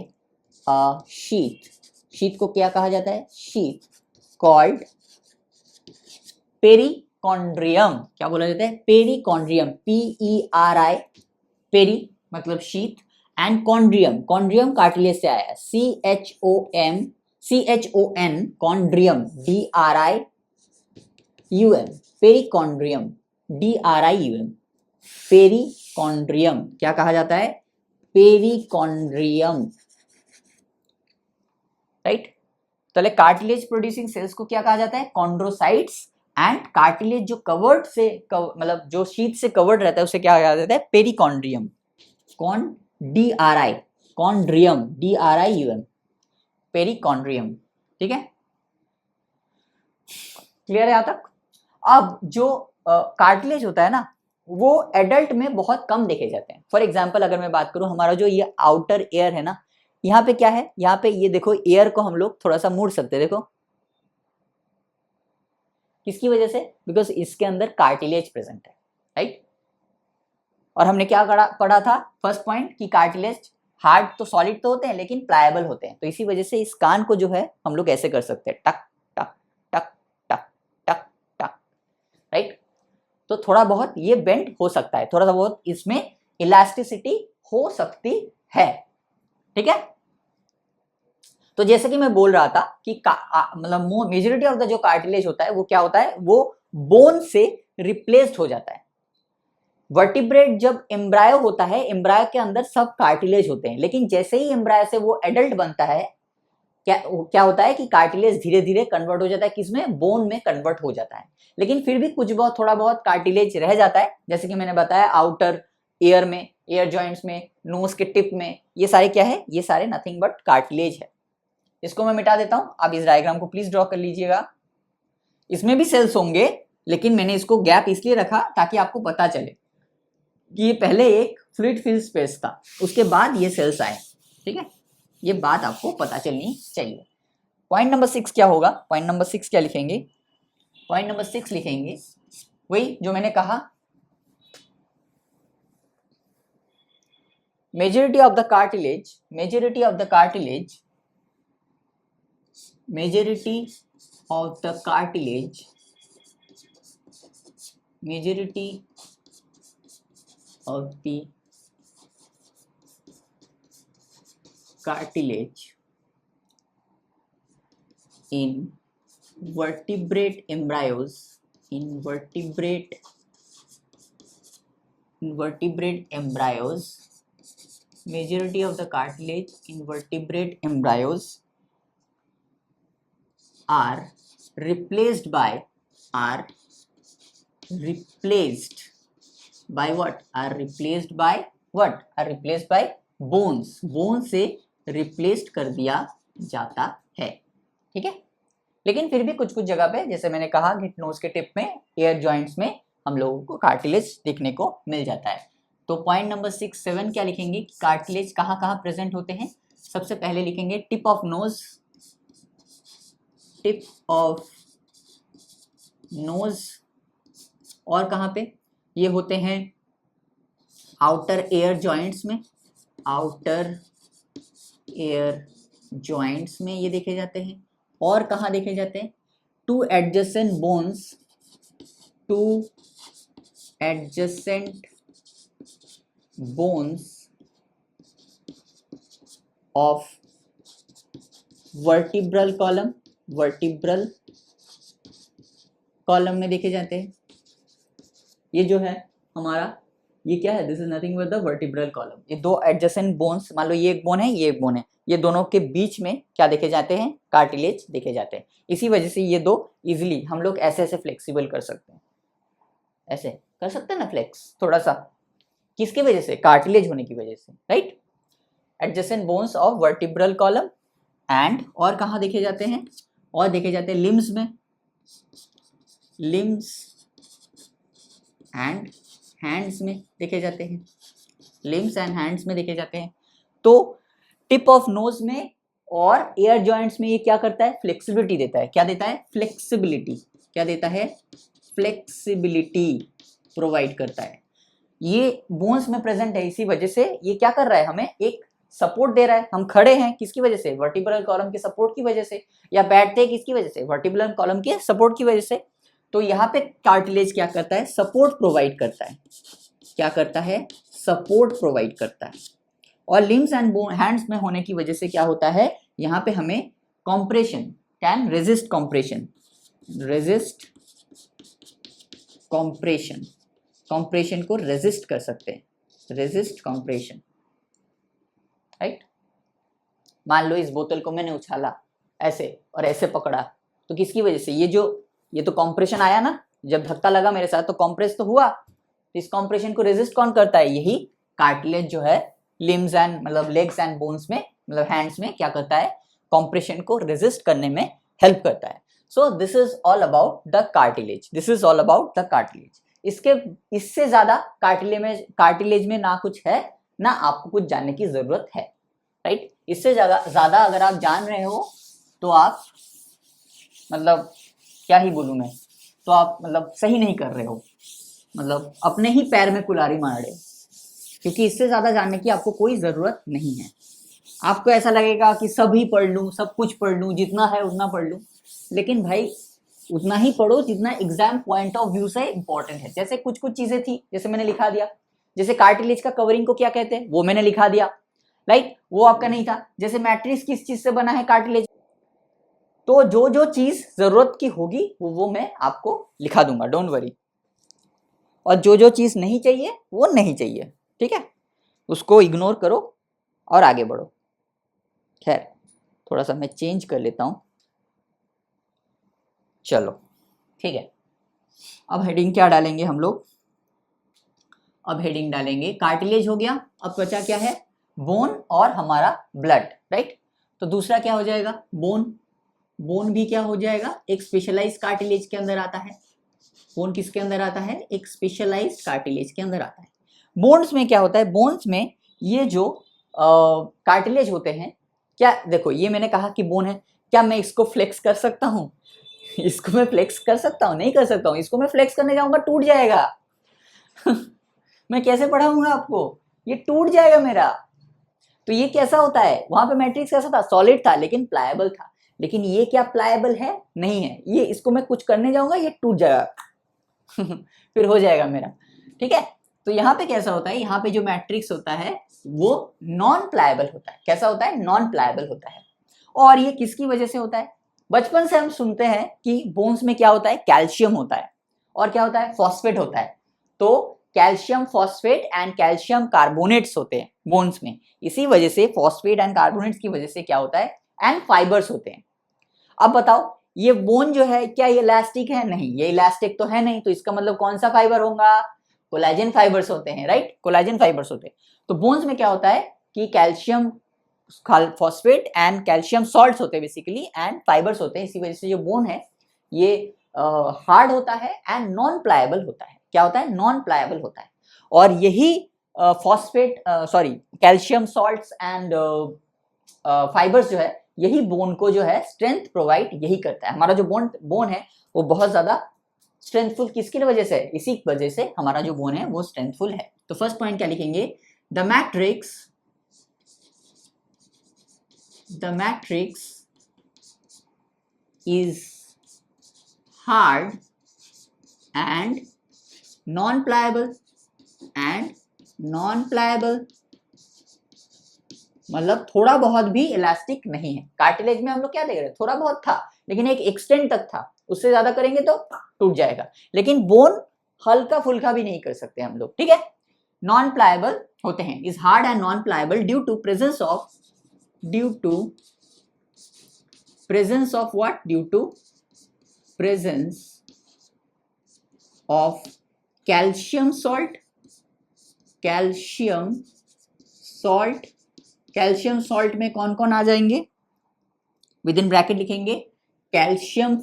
a sheet, sheet को क्या कहा जाता है, शीट कॉल्ड पेरिकॉन्ड्रियम। क्या बोला जाता है, पेरिकॉन्ड्रियम, PERI, पेरी मतलब शीट, एंड कॉन्ड्रियम, कॉन्ड्रियम कार्टिलेज से आया है, CHON कॉन्ड्रियम, DRIUM, perichondrium, DRIUM, perichondrium. क्या कहा जाता है, पेरिकॉन्ड्रियम, राइट। तो कार्टिलेज प्रोड्यूसिंग सेल्स को क्या कहा जाता है, कॉन्ड्रोसाइट्स, एंड कार्टिलेज जो कवर्ड से मतलब जो शीट से कवर्ड रहता है उसे क्या कहा जाता है, पेरिकॉन्ड्रियम, कॉन्ड्रियम, DRIUM, पेरिकॉन्ड्रियम। ठीक है, क्लियर है यहां तक? अब जो कार्टिलेज होता है ना, वो एडल्ट में बहुत कम देखे जाते हैं। फॉर एग्जाम्पल अगर मैं बात करूं, हमारा जो ये आउटर एयर है ना, यहाँ पे क्या है, यहाँ पे ये देखो एयर को हम लोग थोड़ा सा मोड़ सकते हैं, देखो किसकी वजह से, बिकॉज इसके अंदर कार्टिलेज प्रेजेंट है, राइट। और हमने क्या पढ़ा था फर्स्ट पॉइंट, कि कार्टिलेज हार्ड तो सॉलिड तो होते हैं लेकिन प्लायबल होते हैं, तो इसी वजह से इस कान को जो है हम लोग ऐसे कर सकते हैं, टक टक टक टक टक टक, राइट। तो थोड़ा बहुत ये बेंड हो सकता है, थोड़ा सा बहुत इसमें इलास्टिसिटी हो सकती है, ठीक है। तो जैसे कि मैं बोल रहा था कि मतलब मेजॉरिटी ऑफ द जो कार्टिलेज होता है वो क्या होता है, वो बोन से रिप्लेस्ड हो जाता है। वर्टिब्रेट जब एम्ब्रायो होता है, एम्ब्रायो के अंदर सब कार्टिलेज होते हैं, लेकिन जैसे ही एम्ब्रायो से वो एडल्ट बनता है, क्या होता है कि कार्टिलेज धीरे धीरे कन्वर्ट हो जाता है, किसमें, बोन में कन्वर्ट हो जाता है। लेकिन फिर भी कुछ बहुत थोड़ा बहुत कार्टिलेज रह जाता है, जैसे कि मैंने बताया आउटर एयर में, एयर जॉइंट्स में, नोज के टिप में, ये सारे क्या है, ये सारे नथिंग बट कार्टिलेज है। इसको मैं मिटा देता हूं, आप इस डायग्राम को प्लीज ड्रॉ कर लीजिएगा। इसमें भी सेल्स होंगे, लेकिन मैंने इसको गैप इसलिए रखा ताकि आपको पता चले कि ये पहले एक फ्लूइड फिल स्पेस था, उसके बाद ये सेल्स आए, ठीक है। ये बात आपको पता चलनी चाहिए। पॉइंट नंबर 6 क्या होगा, पॉइंट नंबर 6 क्या लिखेंगे, पॉइंट नंबर 6 लिखेंगे वही जो मैंने कहा, majority of the cartilage, majority of the cartilage, majority of the cartilage, majority of the cartilage in vertebrate embryos, in vertebrate embryos, majority of the cartilage in vertebrate embryos are replaced by what, are replaced by bones, bone से replaced कर दिया जाता है, ठीक है। लेकिन फिर भी कुछ कुछ जगह पे, जैसे मैंने कहा कि नोज के टिप में, एयर जॉइंट्स में हम लोगों को कार्टिलेज देखने को मिल जाता है। तो पॉइंट नंबर 6, 7 क्या लिखेंगे, कार्टिलेज कहाँ कहाँ प्रेजेंट होते हैं। सबसे पहले लिखेंगे tip of nose, tip of nose, और कहाँ पे ये होते हैं, आउटर एयर जॉइंट्स में, आउटर एयर जॉइंट्स में ये देखे जाते हैं। और कहाँ देखे जाते हैं, two adjacent bones, two adjacent bones of vertebral column, vertebral column में देखे जाते हैं। ये जो है हमारा, ये क्या है, this is nothing but the vertebral column. ये दो एडजेसेंट बोन्स, मान लो ये एक बोन है, ये एक बोन है, ये दोनों के बीच में क्या देखे जाते हैं, कार्टिलेज देखे जाते हैं। इसी वजह से ये दो इजिली हम लोग ऐसे ऐसे फ्लेक्सिबल कर सकते हैं, ऐसे कर सकते हैं ना फ्लेक्स थोड़ा सा, किसकी वजह से, कार्टिलेज होने की वजह से, right. Adjacent bones of vertebral column and, और कहाँ देखे जाते हैं, और देखे जाते हैं लिम्स में, लिम्स एंड हैंड्स में देखे जाते हैं, लिम्स एंड हैंड्स में देखे जाते हैं। तो टिप ऑफ नोज में और एयर जॉइंट्स में ये क्या करता है, फ्लेक्सिबिलिटी देता है। क्या देता है, फ्लेक्सिबिलिटी। क्या देता है, फ्लेक्सिबिलिटी प्रोवाइड करता है। ये बोन्स में प्रेजेंट है, इसी वजह से ये क्या कर रहा है, हमें एक सपोर्ट दे रहा है। हम खड़े हैं किसकी वजह से, वर्टिब्रल कॉलम के सपोर्ट की वजह से, या बैठते हैं किसकी वजह से, वर्टिब्रल कॉलम के सपोर्ट की वजह से। तो यहाँ पे कार्टिलेज क्या करता है, सपोर्ट प्रोवाइड करता है। क्या करता है, सपोर्ट प्रोवाइड करता है। और लिम्स एंड हैंड्स में होने की वजह से क्या होता है, यहाँ पे हमें compression, can resist compression, resist compression, compression को रेजिस्ट कर सकते हैं, रेजिस्ट कॉम्प्रेशन, राइट। मान लो इस बोतल को मैंने उछाला ऐसे और ऐसे पकड़ा, तो किसकी वजह से, ये तो कॉम्प्रेशन आया ना, जब धक्का लगा मेरे साथ तो कॉम्प्रेस तो हुआ। इस कॉम्प्रेशन को रेजिस्ट कौन करता है, यही कार्टिलेज जो है लिम्स एंड मतलब लेग्स एंड बोन्स में, मतलब हैंड्स में क्या करता है, कॉम्प्रेशन को रेजिस्ट करने में हेल्प करता है। So this is all about the cartilage, this is all about the cartilage. इससे ज्यादा कार्टिलेज में ना कुछ है, ना आपको कुछ जानने की जरूरत है, राइट। इससे ज्यादा अगर आप जान रहे हो तो आप मतलब क्या ही बोलूं मैं, तो आप मतलब सही नहीं कर रहे हो, मतलब अपने ही पैर में कुल्हाड़ी मार रहे हो, क्योंकि इससे ज्यादा जानने की आपको कोई जरूरत नहीं है। आपको ऐसा लगेगा कि सभी पढ़ लूं, सब कुछ पढ़ लूं, जितना है उतना पढ़ लूं, लेकिन भाई उतना ही पढ़ो जितना एग्जाम पॉइंट ऑफ व्यू से इंपॉर्टेंट है। जैसे कुछ चीजें थी, जैसे मैंने लिखा दिया, जैसे कार्टिलेज का कवरिंग को क्या कहते हैं वो मैंने लिखा दिया, राइट, वो आपका नहीं था। जैसे मैट्रिक्स किस चीज से बना है, कार्टिलेज। तो जो चीज जरूरत की होगी वो मैं आपको लिखा दूंगा, डोंट वरी। और जो चीज नहीं चाहिए वो नहीं चाहिए, ठीक है, उसको इग्नोर करो और आगे बढ़ो। खैर थोड़ा सा मैं चेंज कर लेता हूं, चलो ठीक है। अब हेडिंग क्या डालेंगे हम लोग, अब हेडिंग डालेंगे कार्टिलेज हो गया, अब बचा क्या है, बोन और हमारा ब्लड, राइट। तो दूसरा क्या हो जाएगा, बोन। बोन भी क्या हो जाएगा, एक स्पेशलाइज्ड कार्टिलेज के अंदर आता है। बोन किसके अंदर आता है, एक स्पेशलाइज्ड कार्टिलेज के अंदर आता है। बोन्स में क्या होता है, बोन्स में ये जो कार्टिलेज होते हैं, क्या देखो ये मैंने कहा कि बोन है, क्या मैं इसको फ्लेक्स कर सकता हूँ, इसको मैं फ्लेक्स कर सकता हूँ, नहीं कर सकता हूँ। इसको मैं फ्लेक्स करने जाऊंगा टूट जाएगा मैं कैसे पढ़ाऊंगा आपको, ये टूट जाएगा मेरा। तो ये कैसा होता है, वहां पे मैट्रिक्स कैसा था, सॉलिड था लेकिन प्लायबल था। लेकिन ये क्या प्लायबल है, नहीं है। ये इसको मैं कुछ करने जाऊंगा ये टूट जाएगा फिर हो जाएगा मेरा, ठीक है। तो यहाँ पे कैसा होता है, यहाँ पे जो मैट्रिक्स होता है वो नॉन प्लायबल होता है। कैसा होता है, नॉन प्लायबल होता है। और ये किसकी वजह से होता है, बचपन से हम सुनते हैं कि बोन्स में क्या होता है, कैल्शियम होता है और क्या होता है, फॉस्फेट होता है। तो calcium phosphate and calcium carbonates होते हैं बोन्स में। इसी वजह से फॉस्फेट एंड कार्बोनेट्स की वजह से क्या होता है, एंड फाइबर्स होते हैं। अब बताओ ये बोन जो है क्या ये इलास्टिक है, नहीं, ये इलास्टिक तो है नहीं। तो इसका मतलब कौन सा फाइबर होगा, कोलेजन फाइबर्स होते हैं, राइट, कोलेजन फाइबर्स होते हैं। तो बोन्स में क्या होता है कि calcium phosphate and calcium salts होते हैं बेसिकली, एंड फाइबर्स होते हैं। इसी वजह से जो बोन है ये हार्ड होता है एंड नॉन प्लायबल होता है। क्या होता है, नॉन प्लायबल होता है। और यही phosphate calcium salts and fibres जो है, यही बोन को जो है स्ट्रेंथ प्रोवाइड यही करता है। हमारा जो बोन है वो बहुत ज्यादा स्ट्रेंथफुल किसकी वजह से, इसी वजह से हमारा जो बोन है वो स्ट्रेंथफुल है। तो फर्स्ट पॉइंट क्या लिखेंगे, the matrix is hard and non pliable, मतलब थोड़ा बहुत भी इलास्टिक नहीं है। कार्टिलेज में हम लोग क्या देख रहे हैं, थोड़ा बहुत था लेकिन एक एक्सटेंट तक था। उससे ज्यादा करेंगे तो टूट जाएगा। लेकिन बोन हल्का फुल्का भी नहीं कर सकते हम लोग, ठीक है। नॉन प्लायबल होते हैं, is hard and non pliable due to presence of what? Due to presence of calcium salt, calcium salt में कौन कौन आ जाएंगे, विद इन ब्रैकेट लिखेंगे कैल्शियम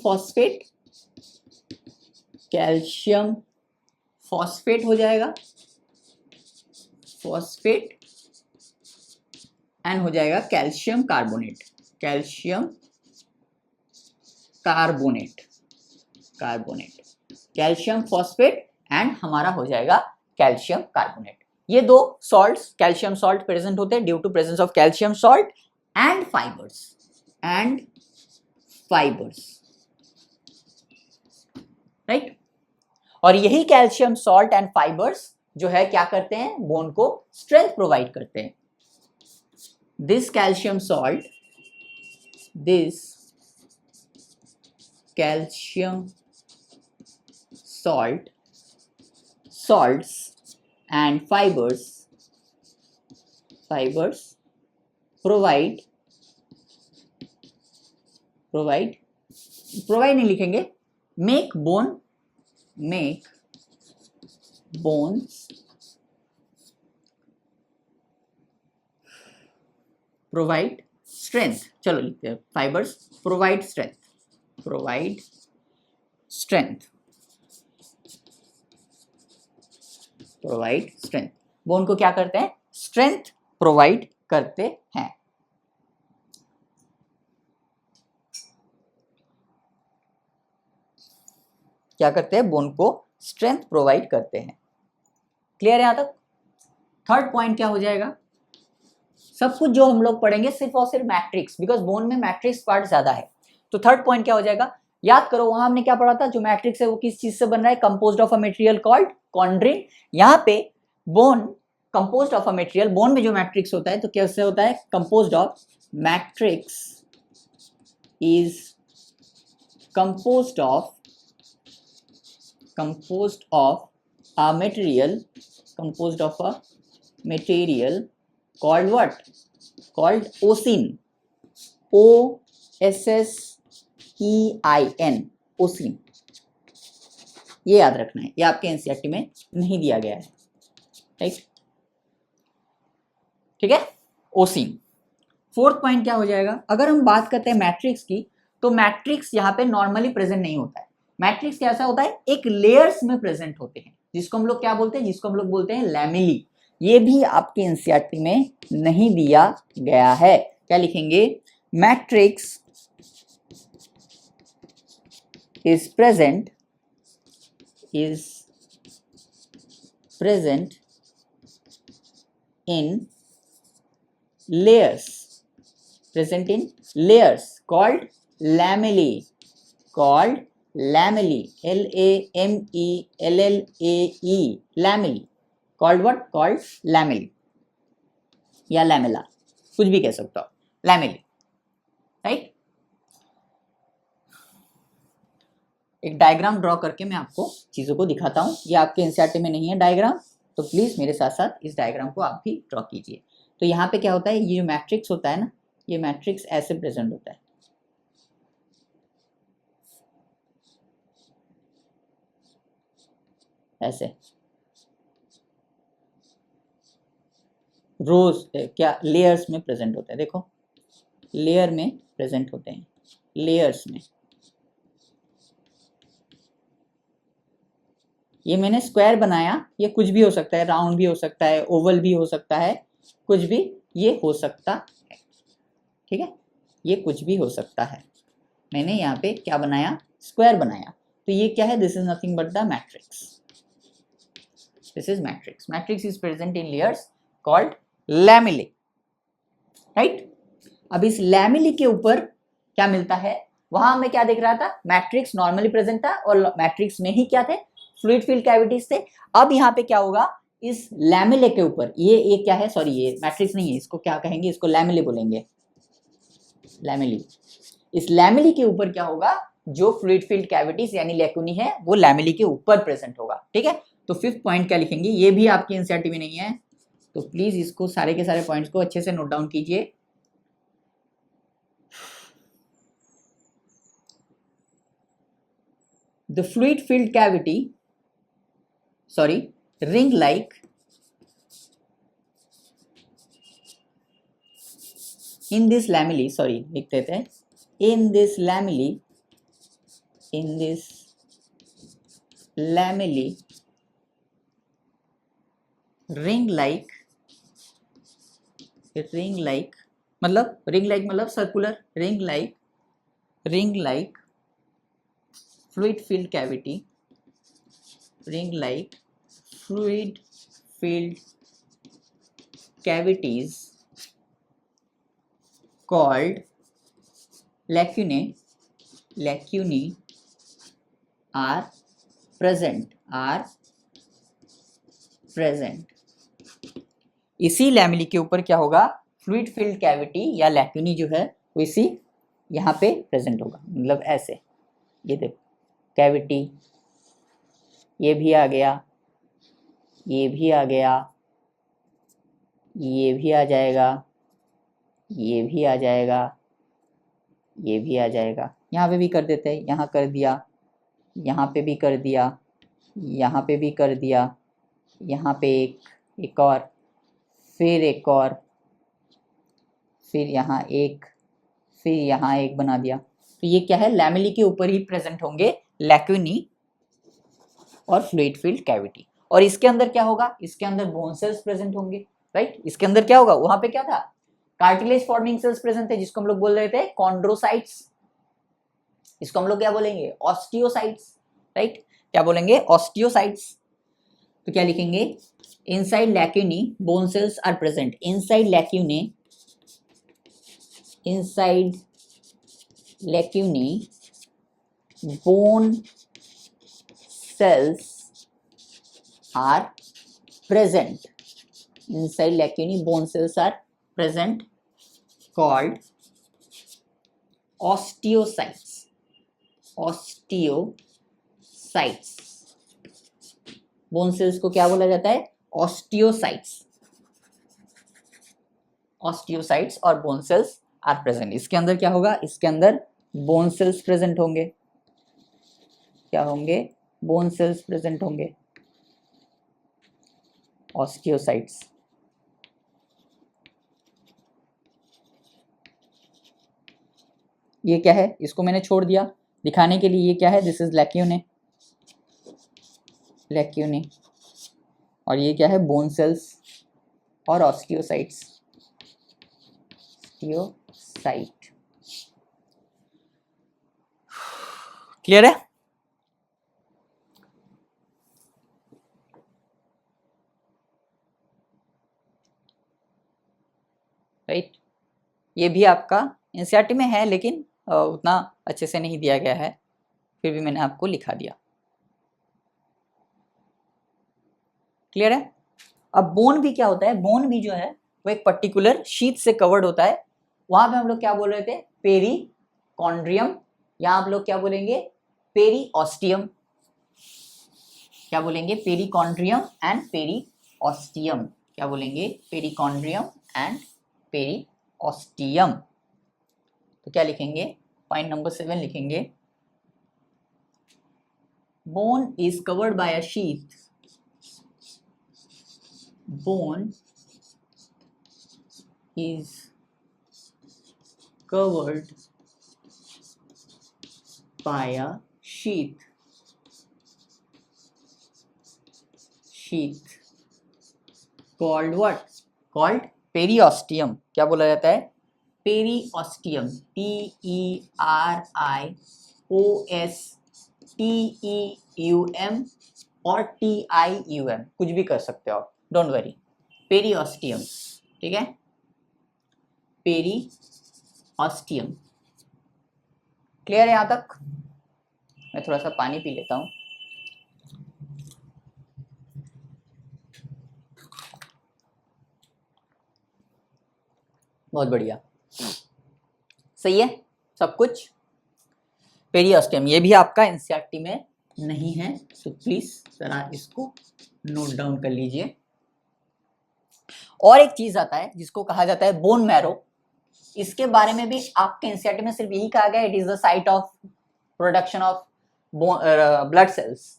फॉस्फेट हो जाएगा, फॉस्फेट, एंड हो जाएगा calcium carbonate, calcium phosphate and हमारा हो जाएगा कैल्शियम कार्बोनेट। ये दो सॉल्ट्स, कैल्शियम सॉल्ट प्रेजेंट होते हैं due to presence of calcium salt and fibres, right. और यही कैल्शियम सॉल्ट एंड फाइबर्स जो है क्या करते हैं, बोन को स्ट्रेंथ प्रोवाइड करते हैं। This calcium salt salts and fibers provide नहीं लिखेंगे, make bones provide strength। चलो लिखते हैं, फाइबर्स provide strength। बोन को क्या करते हैं, स्ट्रेंथ प्रोवाइड करते हैं। क्या करते हैं, बोन को स्ट्रेंथ प्रोवाइड करते हैं। क्लियर है यहां तक। थर्ड पॉइंट क्या हो जाएगा, सब कुछ जो हम लोग पढ़ेंगे सिर्फ और सिर्फ मैट्रिक्स, बिकॉज बोन में मैट्रिक्स पार्ट ज्यादा है। तो थर्ड पॉइंट क्या हो जाएगा, याद करो वहां हमने क्या पढ़ा था, जो मैट्रिक्स है वो किस चीज से बन रहा है, composed of a material called chondrin. यहाँ पे bone composed of a material, bone में जो मैट्रिक्स होता है तो कैसे होता है, composed of matrix is composed of a material called what? Called ossein, OSSEIN, ossein. ये याद रखना है, ये आपके एनसीईआरटी में नहीं दिया गया है, राइट, ठीक है, ओसिन। फोर्थ पॉइंट क्या हो जाएगा, अगर हम बात करते हैं मैट्रिक्स की, तो मैट्रिक्स यहाँ पे नॉर्मली प्रेजेंट नहीं होता है। मैट्रिक्स कैसा होता है, एक लेयर्स में प्रेजेंट होते हैं, जिसको हम लोग क्या बोलते हैं, जिसको हम लोग बोलते हैं लैमेली। ये भी आपके एनसीईआरटी में नहीं दिया गया है। क्या लिखेंगे, matrix is present in layers, called lamellae, LAMELLAE, lamellae, called what? Called lamellae या lamella, कुछ भी कह सकते हो, lamellae, राइट। एक डायग्राम ड्रॉ करके मैं आपको चीजों को दिखाता हूं। ये आपके एनसीईआरटी में नहीं है डायग्राम, तो प्लीज मेरे साथ साथ इस डायग्राम को आप भी ड्रॉ कीजिए। तो यहाँ पे क्या होता है, ये जो मैट्रिक्स होता है ना, ये मैट्रिक्स ऐसे प्रेजेंट होता है, ऐसे रोज क्या लेयर्स में प्रेजेंट होता है। देखो लेयर में प्रेजेंट होते हैं, लेयर्स में। ये मैंने स्क्वायर बनाया, ये कुछ भी हो सकता है, राउंड भी हो सकता है, ओवल भी हो सकता है, कुछ भी ये हो सकता है, ठीक है, ये कुछ भी हो सकता है। मैंने यहाँ पे क्या बनाया, स्क्वायर बनाया। तो ये क्या है, this is nothing but the matrix, this is matrix. Matrix is present in layers called lamellae, right. अब इस लैमेले के ऊपर क्या मिलता है, वहां हमें क्या दिख रहा था, मैट्रिक्स नॉर्मली प्रेजेंट था और मैट्रिक्स में ही क्या थे, फ्लूइड फिल्ड कैविटीज थे। अब यहाँ पे क्या होगा, इस लैमेले के ऊपर, ये क्या है, सॉरी ये मैट्रिक्स नहीं है, इसको क्या कहेंगे, इसको लैमेले बोलेंगे, लैमेली। इस लैमेली के ऊपर क्या होगा, जो फ्लूइड फील्ड कैविटीज यानी लैक्यूनी है वो लैमेली के ऊपर प्रेजेंट होगा। ठीक है, तो फिफ्थ पॉइंट क्या लिखेंगे, ये भी आपकी एनसीईआरटी में नहीं है, तो प्लीज इसको सारे के सारे पॉइंट्स को अच्छे से नोट डाउन कीजिए। The fluid field cavity, sorry, ring like in this lamellae, sorry लिख देते हैं, in this lamellae ring like मतलब circular, ring like fluid filled cavity, ring like fluid filled cavities called lacunae are present इसी lamellae के ऊपर क्या होगा, fluid field cavity या लैक्यूनी जो है वो इसी यहाँ पे प्रेजेंट होगा। मतलब ऐसे, ये देखो कैविटी, ये भी आ गया, ये भी आ गया, ये भी आ जाएगा, ये भी आ जाएगा, ये भी आ जाएगा, यहाँ पे भी कर देते हैं, यहाँ कर दिया, यहाँ पे भी कर दिया, यहाँ पे भी कर दिया, यहाँ पे एक और, फिर एक और, फिर यहाँ एक, फिर यहाँ एक बना दिया। तो ये क्या है, लैमेली के ऊपर ही प्रेजेंट होंगे लैक्यूनी और फ्लूइड फील्ड कैविटी। और इसके अंदर क्या होगा, इसके अंदर बोन सेल्स प्रेजेंट होंगे, राइट। इसके अंदर क्या होगा, वहां पे क्या था, कार्टिलेज फॉर्मिंग सेल्स प्रेजेंट थे जिसको हम लोग बोल रहे थे कॉन्ड्रोसाइट्स, इसको हम लोग क्या बोलेंगे, ऑस्टियोसाइट्स, राइट। क्या बोलेंगे, ऑस्टियोसाइट्स। तो क्या लिखेंगे, inside lacunae bone cells are present, inside lacunae bone cells are present, inside lacunae bone cells are present, called osteocytes, bone cells को क्या बोला जाता है, ऑस्टियोसाइट्स और बोन सेल्स आर प्रेजेंट। इसके अंदर क्या होगा, इसके अंदर बोन सेल्स प्रेजेंट होंगे, क्या होंगे, बोन सेल्स प्रेजेंट होंगे, ऑस्टियोसाइट्स। ये क्या है, इसको मैंने छोड़ दिया दिखाने के लिए, ये क्या है, दिस इज लैक्यूने, और ये क्या है, बोन सेल्स और ऑस्टियोसाइट्स, क्लियर है। राइट, ये भी आपका एनसीईआरटी में है लेकिन उतना अच्छे से नहीं दिया गया है, फिर भी मैंने आपको लिखा दिया। क्लियर है। अब बोन भी क्या होता है, बोन भी जो है वो एक पर्टिकुलर शीट से कवर्ड होता है, वहां पे हम लोग क्या बोल रहे थे, पेरिकॉन्ड्रियम, या आप लोग क्या बोलेंगे, पेरीऑस्टियम, क्या बोलेंगे, पेरिकॉन्ड्रियम एंड पेरीऑस्टियम, क्या बोलेंगे, पेरिकॉन्ड्रियम एंड पेरीऑस्टियम। तो क्या लिखेंगे, पॉइंट नंबर 7 लिखेंगे, bone is covered by a sheath, bone is covered by a sheath called what, called periosteum। क्या बोला जाता है, पेरीऑस्टियम, PERIOSTEUM और TIUM, कुछ भी कर सकते हो आप, डोंट वरी, पेरीऑस्टियम, ठीक है, पेरीऑस्टियम। क्लियर है यहां तक। मैं थोड़ा सा पानी पी लेता हूं। बहुत बढ़िया, सही है सब कुछ। पेरियोस्टियम, ये भी आपका एनसीईआरटी में नहीं है, तो प्लीज जरा इसको नोट डाउन कर लीजिए। और एक चीज आता है जिसको कहा जाता है बोन मैरो, इसके बारे में भी आपके एनसीईआरटी में सिर्फ यही कहा गया, it is the site of production of blood cells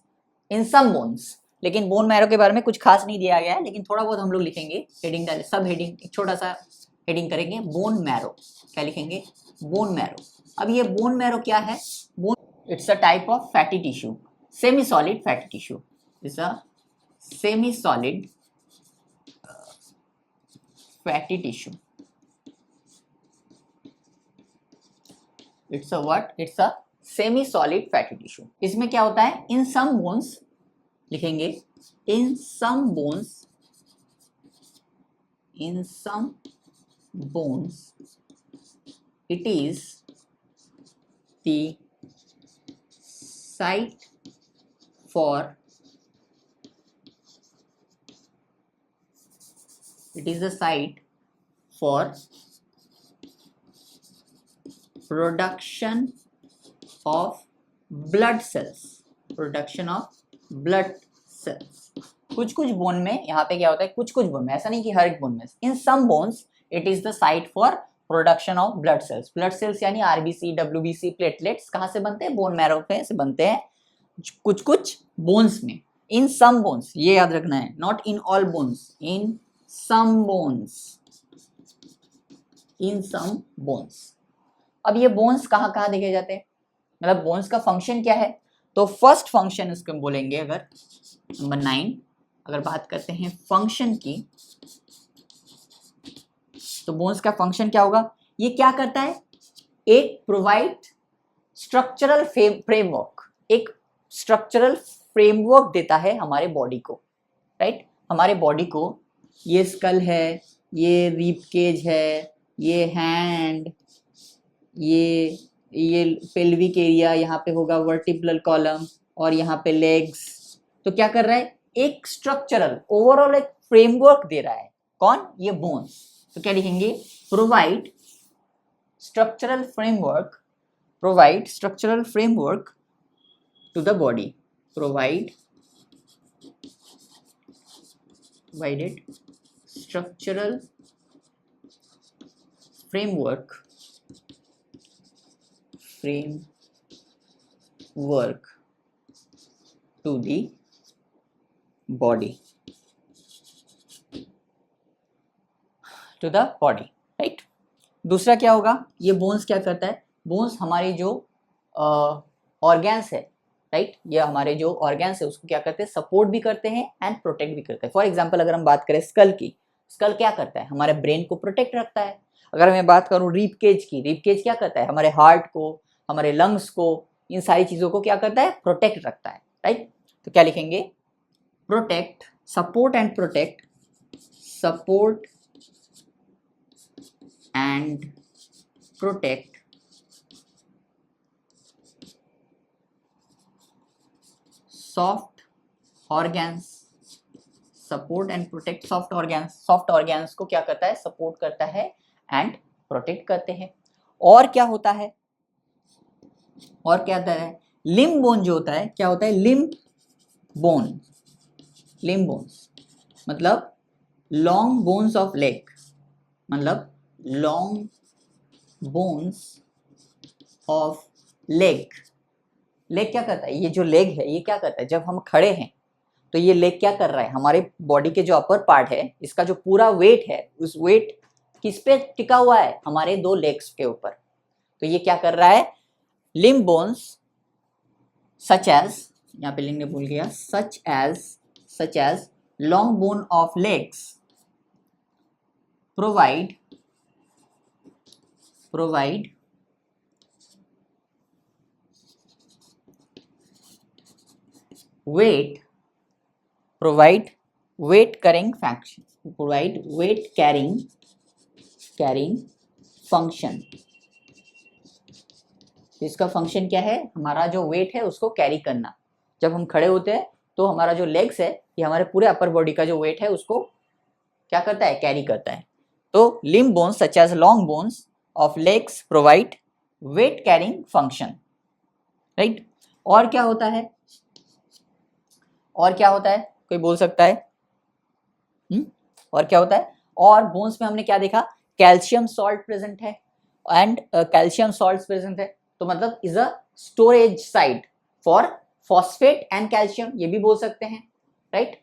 in some bones, लेकिन बोन मैरो के बारे में कुछ खास नहीं दिया गया है, लेकिन थोड़ा बहुत हम लोग लिखेंगे, हेडिंग डाल, सब हेडिंग एक छोटा सा हेडिंग करेंगे, बोन मैरो, क्या लिखेंगे, बोन मैरो। अब ये बोन मैरो क्या है, bone it's a type of fatty tissue, semi solid fatty tissue, it's a semi solid fatty tissue, it's a what, it's a semi solid fatty tissue. इसमें क्या होता है, इन सम बोन्स लिखेंगे, in some bones, in some bones it is the site for, it is the site for production of blood cells, production of blood cells। कुछ कुछ bone में यहाँ पे क्या होता है, कुछ कुछ बोन में, ऐसा नहीं कि हर एक बोन में, in some bones it is the site for production of blood cells. Blood cells यानी आरबीसी, डब्ल्यूबीसी, प्लेटलेट्स कहाँ से बनते हैं, बोन मैरो पे से बनते हैं, कुछ कुछ बोन्स में, इन सम बोन्स, ये याद रखना है, not in all bones, in some bones, in some bones. अब ये बोन्स कहाँ कहाँ देखे जाते हैं, मतलब बोन्स का फंक्शन क्या है, तो फर्स्ट फंक्शन इसको बोलेंगे, अगर नंबर 9 अगर बात करते हैं फंक्शन की, तो बोन्स का फंक्शन क्या होगा, ये क्या करता है, एक प्रोवाइड स्ट्रक्चरल फ्रेमवर्क, एक स्ट्रक्चरल फ्रेमवर्क देता है हमारे बॉडी को, राइट, हमारे बॉडी को, ये स्कल है, ये रिब केज है, ये हैंड, ये पेल्विक एरिया, यहाँ पे होगा वर्टिब्रल कॉलम, और यहाँ पे लेग्स, तो क्या कर रहा है, एक स्ट्रक्चरल ओवरऑल एक फ्रेमवर्क दे रहा है, कौन, ये बोन्स। तो क्या लिखेंगे, provide structural framework, provide structural framework to the body, provided structural framework to the body, right. दूसरा क्या होगा, ये बोन्स क्या करता है, बोन्स हमारे जो ऑर्गेन्स है, राइट, ये हमारे जो ऑर्गेन्स है उसको क्या करते हैं, सपोर्ट भी करते हैं एंड प्रोटेक्ट भी करते हैं। फॉर एग्जांपल अगर हम बात करें स्कल की, स्कल क्या करता है, हमारे ब्रेन को प्रोटेक्ट रखता है। अगर मैं बात करूं रिब केज की, रिब केज क्या करता है, हमारे हार्ट को, हमारे लंग्स को, इन सारी चीजों को क्या करता है, प्रोटेक्ट रखता है, राइट। तो क्या लिखेंगे, protect, support and protect, support and protect soft organs, support and protect soft organs, soft organs को क्या करता है, सपोर्ट करता है एंड प्रोटेक्ट करते हैं। और क्या होता है, और क्या होता है, लिम्ब बोन जो होता है, क्या होता है, लिम्ब बोन, लिम्ब बोन्स मतलब लॉन्ग बोन्स ऑफ लेग, मतलब long bones of leg. Leg क्या करता है, ये जो लेग है ये क्या करता है, जब हम खड़े हैं तो ये लेग क्या कर रहा है, हमारे बॉडी के जो अपर पार्ट है इसका जो पूरा वेट है, उस वेट किस पे टिका हुआ है, हमारे दो लेग्स के ऊपर। तो ये क्या कर रहा है, लिम्ब बोन्स सच एज, यहाँ पे लिखने भूल गया, such as long bone of legs provide weight carrying function, provide weight carrying function। इसका फंक्शन क्या है, हमारा जो वेट है उसको कैरी करना। जब हम खड़े होते हैं तो हमारा जो लेग्स है ये हमारे पूरे अपर बॉडी का जो वेट है उसको क्या करता है, कैरी करता है। तो limb bones such as long bones of legs provide weight carrying function, right. और क्या होता है, और क्या होता है, कोई बोल सकता है? और क्या होता है? और बोन्स में हमने क्या देखा, कैल्शियम सॉल्ट प्रेजेंट है एंड कैल्शियम सॉल्ट प्रेजेंट है, तो मतलब is a storage site for phosphate and calcium, ये भी बोल सकते हैं, right.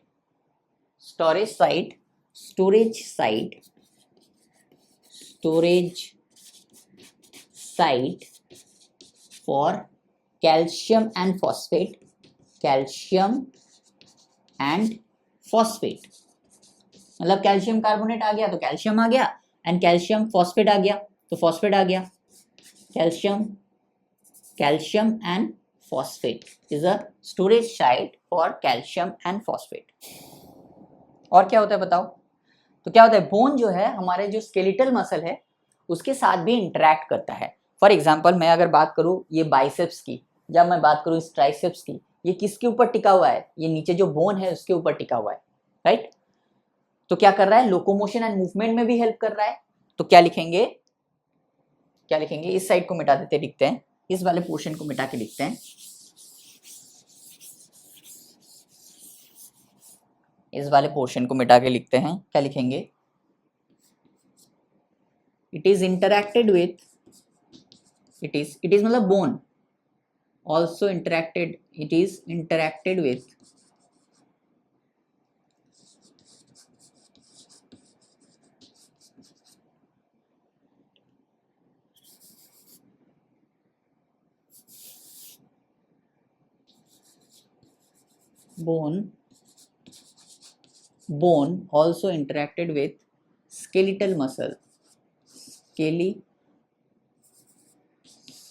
Storage site, storage site, storage site for calcium and phosphate, calcium and phosphate, मतलब कैल्शियम कार्बोनेट आ गया तो कैल्शियम आ गया, एंड कैल्शियम फॉस्फेट आ गया तो फॉस्फेट आ गया। Calcium, calcium and phosphate is a storage site for calcium and phosphate. और क्या होता है बताओ? तो क्या होता है, बोन जो है हमारे जो स्केलेटल मसल है उसके साथ भी इंटरेक्ट करता है। फॉर एग्जाम्पल मैं अगर बात करूं ये बाइसेप्स की, जब मैं बात करूं इस ट्राइसेप्स की, ये किसके ऊपर टिका हुआ है? ये नीचे जो बोन है उसके ऊपर टिका हुआ है, राइट। तो क्या कर रहा है, लोकोमोशन एंड मूवमेंट में भी हेल्प कर रहा है। तो क्या लिखेंगे, क्या लिखेंगे, इस साइड को मिटा देते, लिखते हैं इस वाले पोर्शन को मिटा के लिखते हैं, इस वाले पोर्शन को मिटा के लिखते हैं, क्या लिखेंगे, it is interacted with, it is मतलब bone also interacted, it is interacted with bone also interacted with skeletal muscle,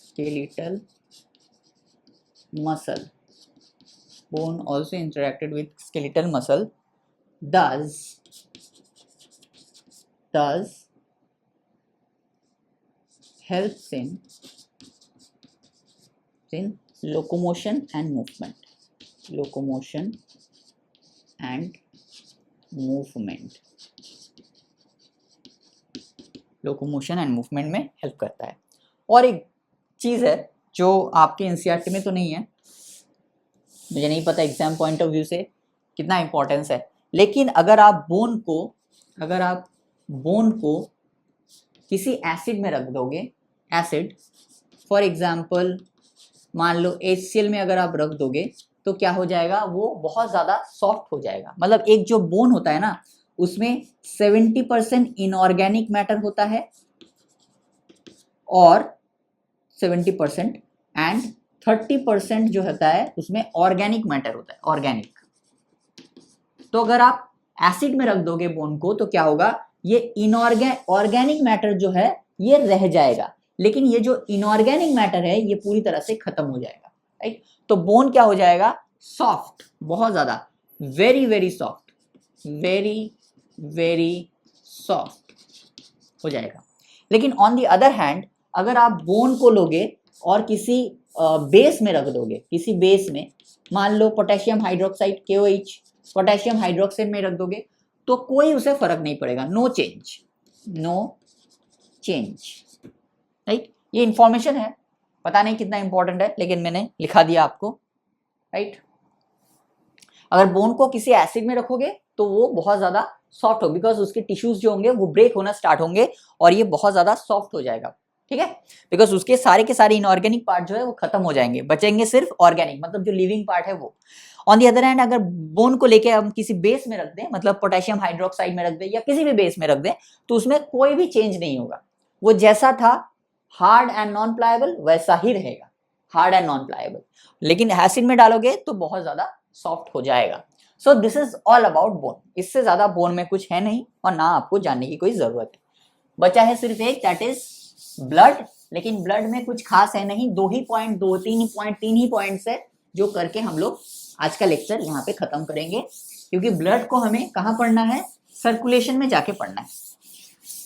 skeletal muscle, bone also interacted with skeletal muscle, thus helps in locomotion and movement, locomotion and movement, locomotion and movement में help करता है। और एक चीज़ है जो आपके NCERT में तो नहीं है, मुझे नहीं पता एग्जाम पॉइंट ऑफ व्यू से कितना इंपॉर्टेंस है, लेकिन अगर आप बोन को किसी एसिड में रख दोगे, एसिड फॉर एग्जांपल मान लो HCl में अगर आप रख दोगे तो क्या हो जाएगा, वो बहुत ज़्यादा सॉफ्ट हो जाएगा। मतलब एक जो बोन होता है ना उसमें 70% इनऑर्गेनिक मैटर होता है और 70% एंड 30% जो होता है उसमें ऑर्गेनिक मैटर होता है, ऑर्गेनिक। तो अगर आप एसिड में रख दोगे बोन को तो क्या होगा, ये ऑर्गेनिक मैटर जो है ये रह जाएगा, लेकिन ये जो इनऑर्गेनिक मैटर है ये पूरी तरह से खत्म हो जाएगा, राइट। तो बोन क्या हो जाएगा, सॉफ्ट, बहुत ज्यादा, very very soft, very very soft हो जाएगा। लेकिन ऑन द अदर हैंड अगर आप बोन को लोगे और किसी बेस में रख दोगे, किसी बेस में मान लो potassium hydroxide KOH, potassium hydroxide में रख दोगे तो कोई उसे फर्क नहीं पड़ेगा, no change, no change, right. ये इंफॉर्मेशन है, पता नहीं कितना इंपॉर्टेंट है लेकिन मैंने लिखा दिया आपको, राइट। अगर बोन को किसी एसिड में रखोगे तो वो बहुत ज्यादा सॉफ्ट हो, बिकॉज उसके टिश्यूज जो होंगे वो ब्रेक होना स्टार्ट होंगे और ये बहुत ज्यादा सॉफ्ट हो जाएगा, ठीक है, बिकॉज उसके सारे के सारे इनऑर्गेनिक पार्ट जो है वो खत्म हो जाएंगे, बचेंगे सिर्फ ऑर्गेनिक, मतलब जो लिविंग पार्ट है वो। ऑन दी अदर हैंड अगर बोन को लेके हम किसी बेस में रख दें, मतलब पोटेशियम हाइड्रोक्साइड में रख दें या किसी भी बेस में रख दें, तो उसमें कोई भी चेंज नहीं होगा, वो जैसा था हार्ड एंड नॉन प्लायबल वैसा ही रहेगा, हार्ड एंड नॉन प्लायबल। लेकिन एसिड में डालोगे तो बहुत ज्यादा सॉफ्ट हो जाएगा। सो this is all about bone, इससे ज्यादा बोन में कुछ है नहीं और ना आपको जानने की कोई जरूरत है। बचा है सिर्फ एक, दैट इज ब्लड, लेकिन ब्लड में कुछ खास है नहीं, 3 ही पॉइंट्स है जो करके हम लोग आज का लेक्चर यहाँ पे खत्म करेंगे, क्योंकि ब्लड को हमें कहाँ पढ़ना है, सर्कुलेशन में जाके पढ़ना है।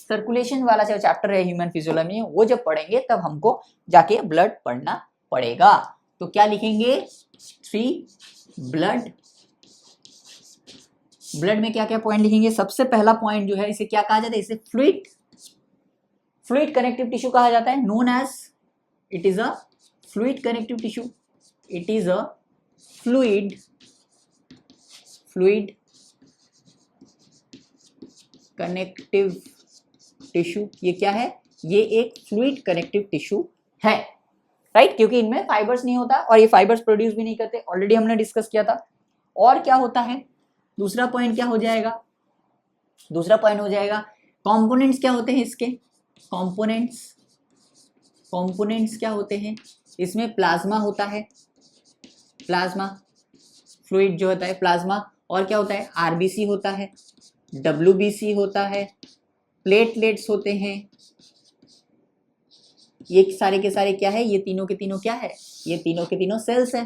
सर्कुलेशन वाला जो चैप्टर है ह्यूमन फिजियोलॉजी में, वो जब पढ़ेंगे तब हमको जाके ब्लड पढ़ना पड़ेगा। तो क्या लिखेंगे, 3 ब्लड, ब्लड में क्या क्या पॉइंट लिखेंगे। सबसे पहला पॉइंट जो है इसे क्या कहा जाता है, इसे फ्लूइड कनेक्टिव टिश्यू कहा जाता है, known as, it is a fluid connective tissue. It is a fluid connective tissue. ये क्या है? ये एक फ्लूइड कनेक्टिव टिश्यू है, राइट, क्योंकि इनमें फाइबर्स नहीं होता और ये फाइबर्स प्रोड्यूस भी नहीं करते, ऑलरेडी हमने डिस्कस किया था। और क्या होता है? दूसरा पॉइंट क्या हो जाएगा? दूसरा पॉइंट हो जाएगा कंपोनेंट्स क्या होते हैं इसके? कंपोनेंट्स क्या होते हैं? इसमें प्लाज्मा होता है, प्लाज्मा फ्लूइड जो होता है प्लाज्मा, और क्या होता है? आरबीसी होता है, डब्ल्यूबीसी होता है, प्लेटलेट्स होते हैं। ये सारे के सारे क्या है? ये तीनों के तीनों क्या है? ये तीनों के तीनों सेल्स है,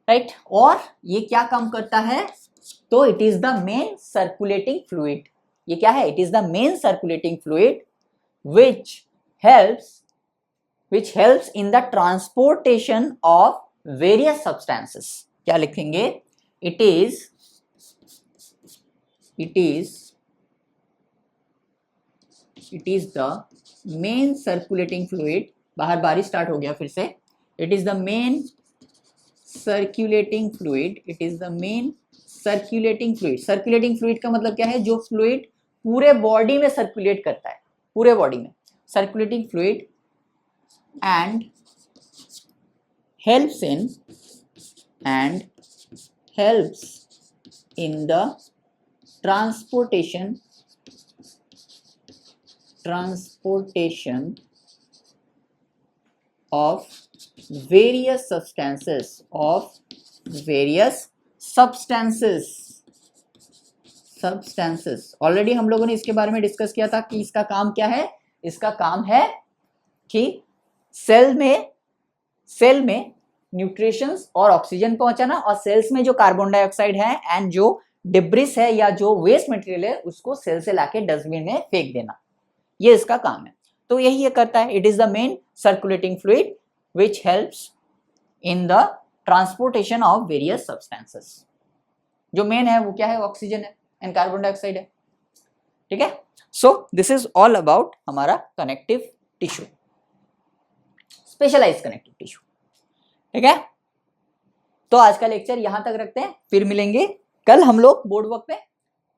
राइट। और ये क्या काम करता है? तो it is the main circulating fluid. ये क्या है? It is the main circulating fluid which helps in the transportation of various substances। क्या लिखेंगे? it is the main circulating fluid। बाहर बारिश स्टार्ट हो गया फिर से। it is the main circulating fluid। it is the main circulating fluid। circulating fluid का मतलब क्या है? जो फ्लूइड पूरे बॉडी में सर्कुलेट करता है, पूरे बॉडी में circulating fluid, and helps in the transportation of various substances already हम लोगों ने इसके बारे में डिस्कस किया था कि इसका काम क्या है। इसका काम है कि सेल में न्यूट्रिशंस और ऑक्सीजन पहुंचाना, और सेल्स में जो कार्बन डाइऑक्साइड है एंड जो डिब्रिस है या जो वेस्ट मटेरियल है उसको सेल से लाके डस्टबिन में फेंक देना, ये इसका काम है। तो यही ये करता है। It is the main circulating fluid which helps in the transportation of various substances. जो मेन है वो क्या है? ऑक्सीजन है एंड कार्बन डाइऑक्साइड है, ठीक है। So this is all about हमारा connective tissue, specialised connective tissue, ठीक है। तो आज का लेक्चर यहां तक रखते हैं, फिर मिलेंगे कल हम लोग बोर्ड वर्क पे,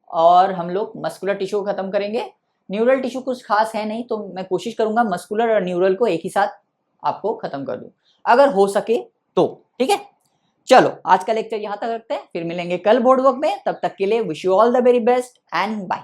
और हम लोग मस्कुलर टिश्यू खत्म करेंगे। न्यूरल टिश्यू कुछ खास है नहीं, तो मैं कोशिश करूंगा मस्कुलर और न्यूरल को एक ही साथ आपको खत्म कर दूं अगर हो सके तो, ठीक है। चलो आज का लेक्चर यहां तक रखते हैं, फिर मिलेंगे कल बोर्ड वर्क में। तब तक के लिए wish you all the very best and bye.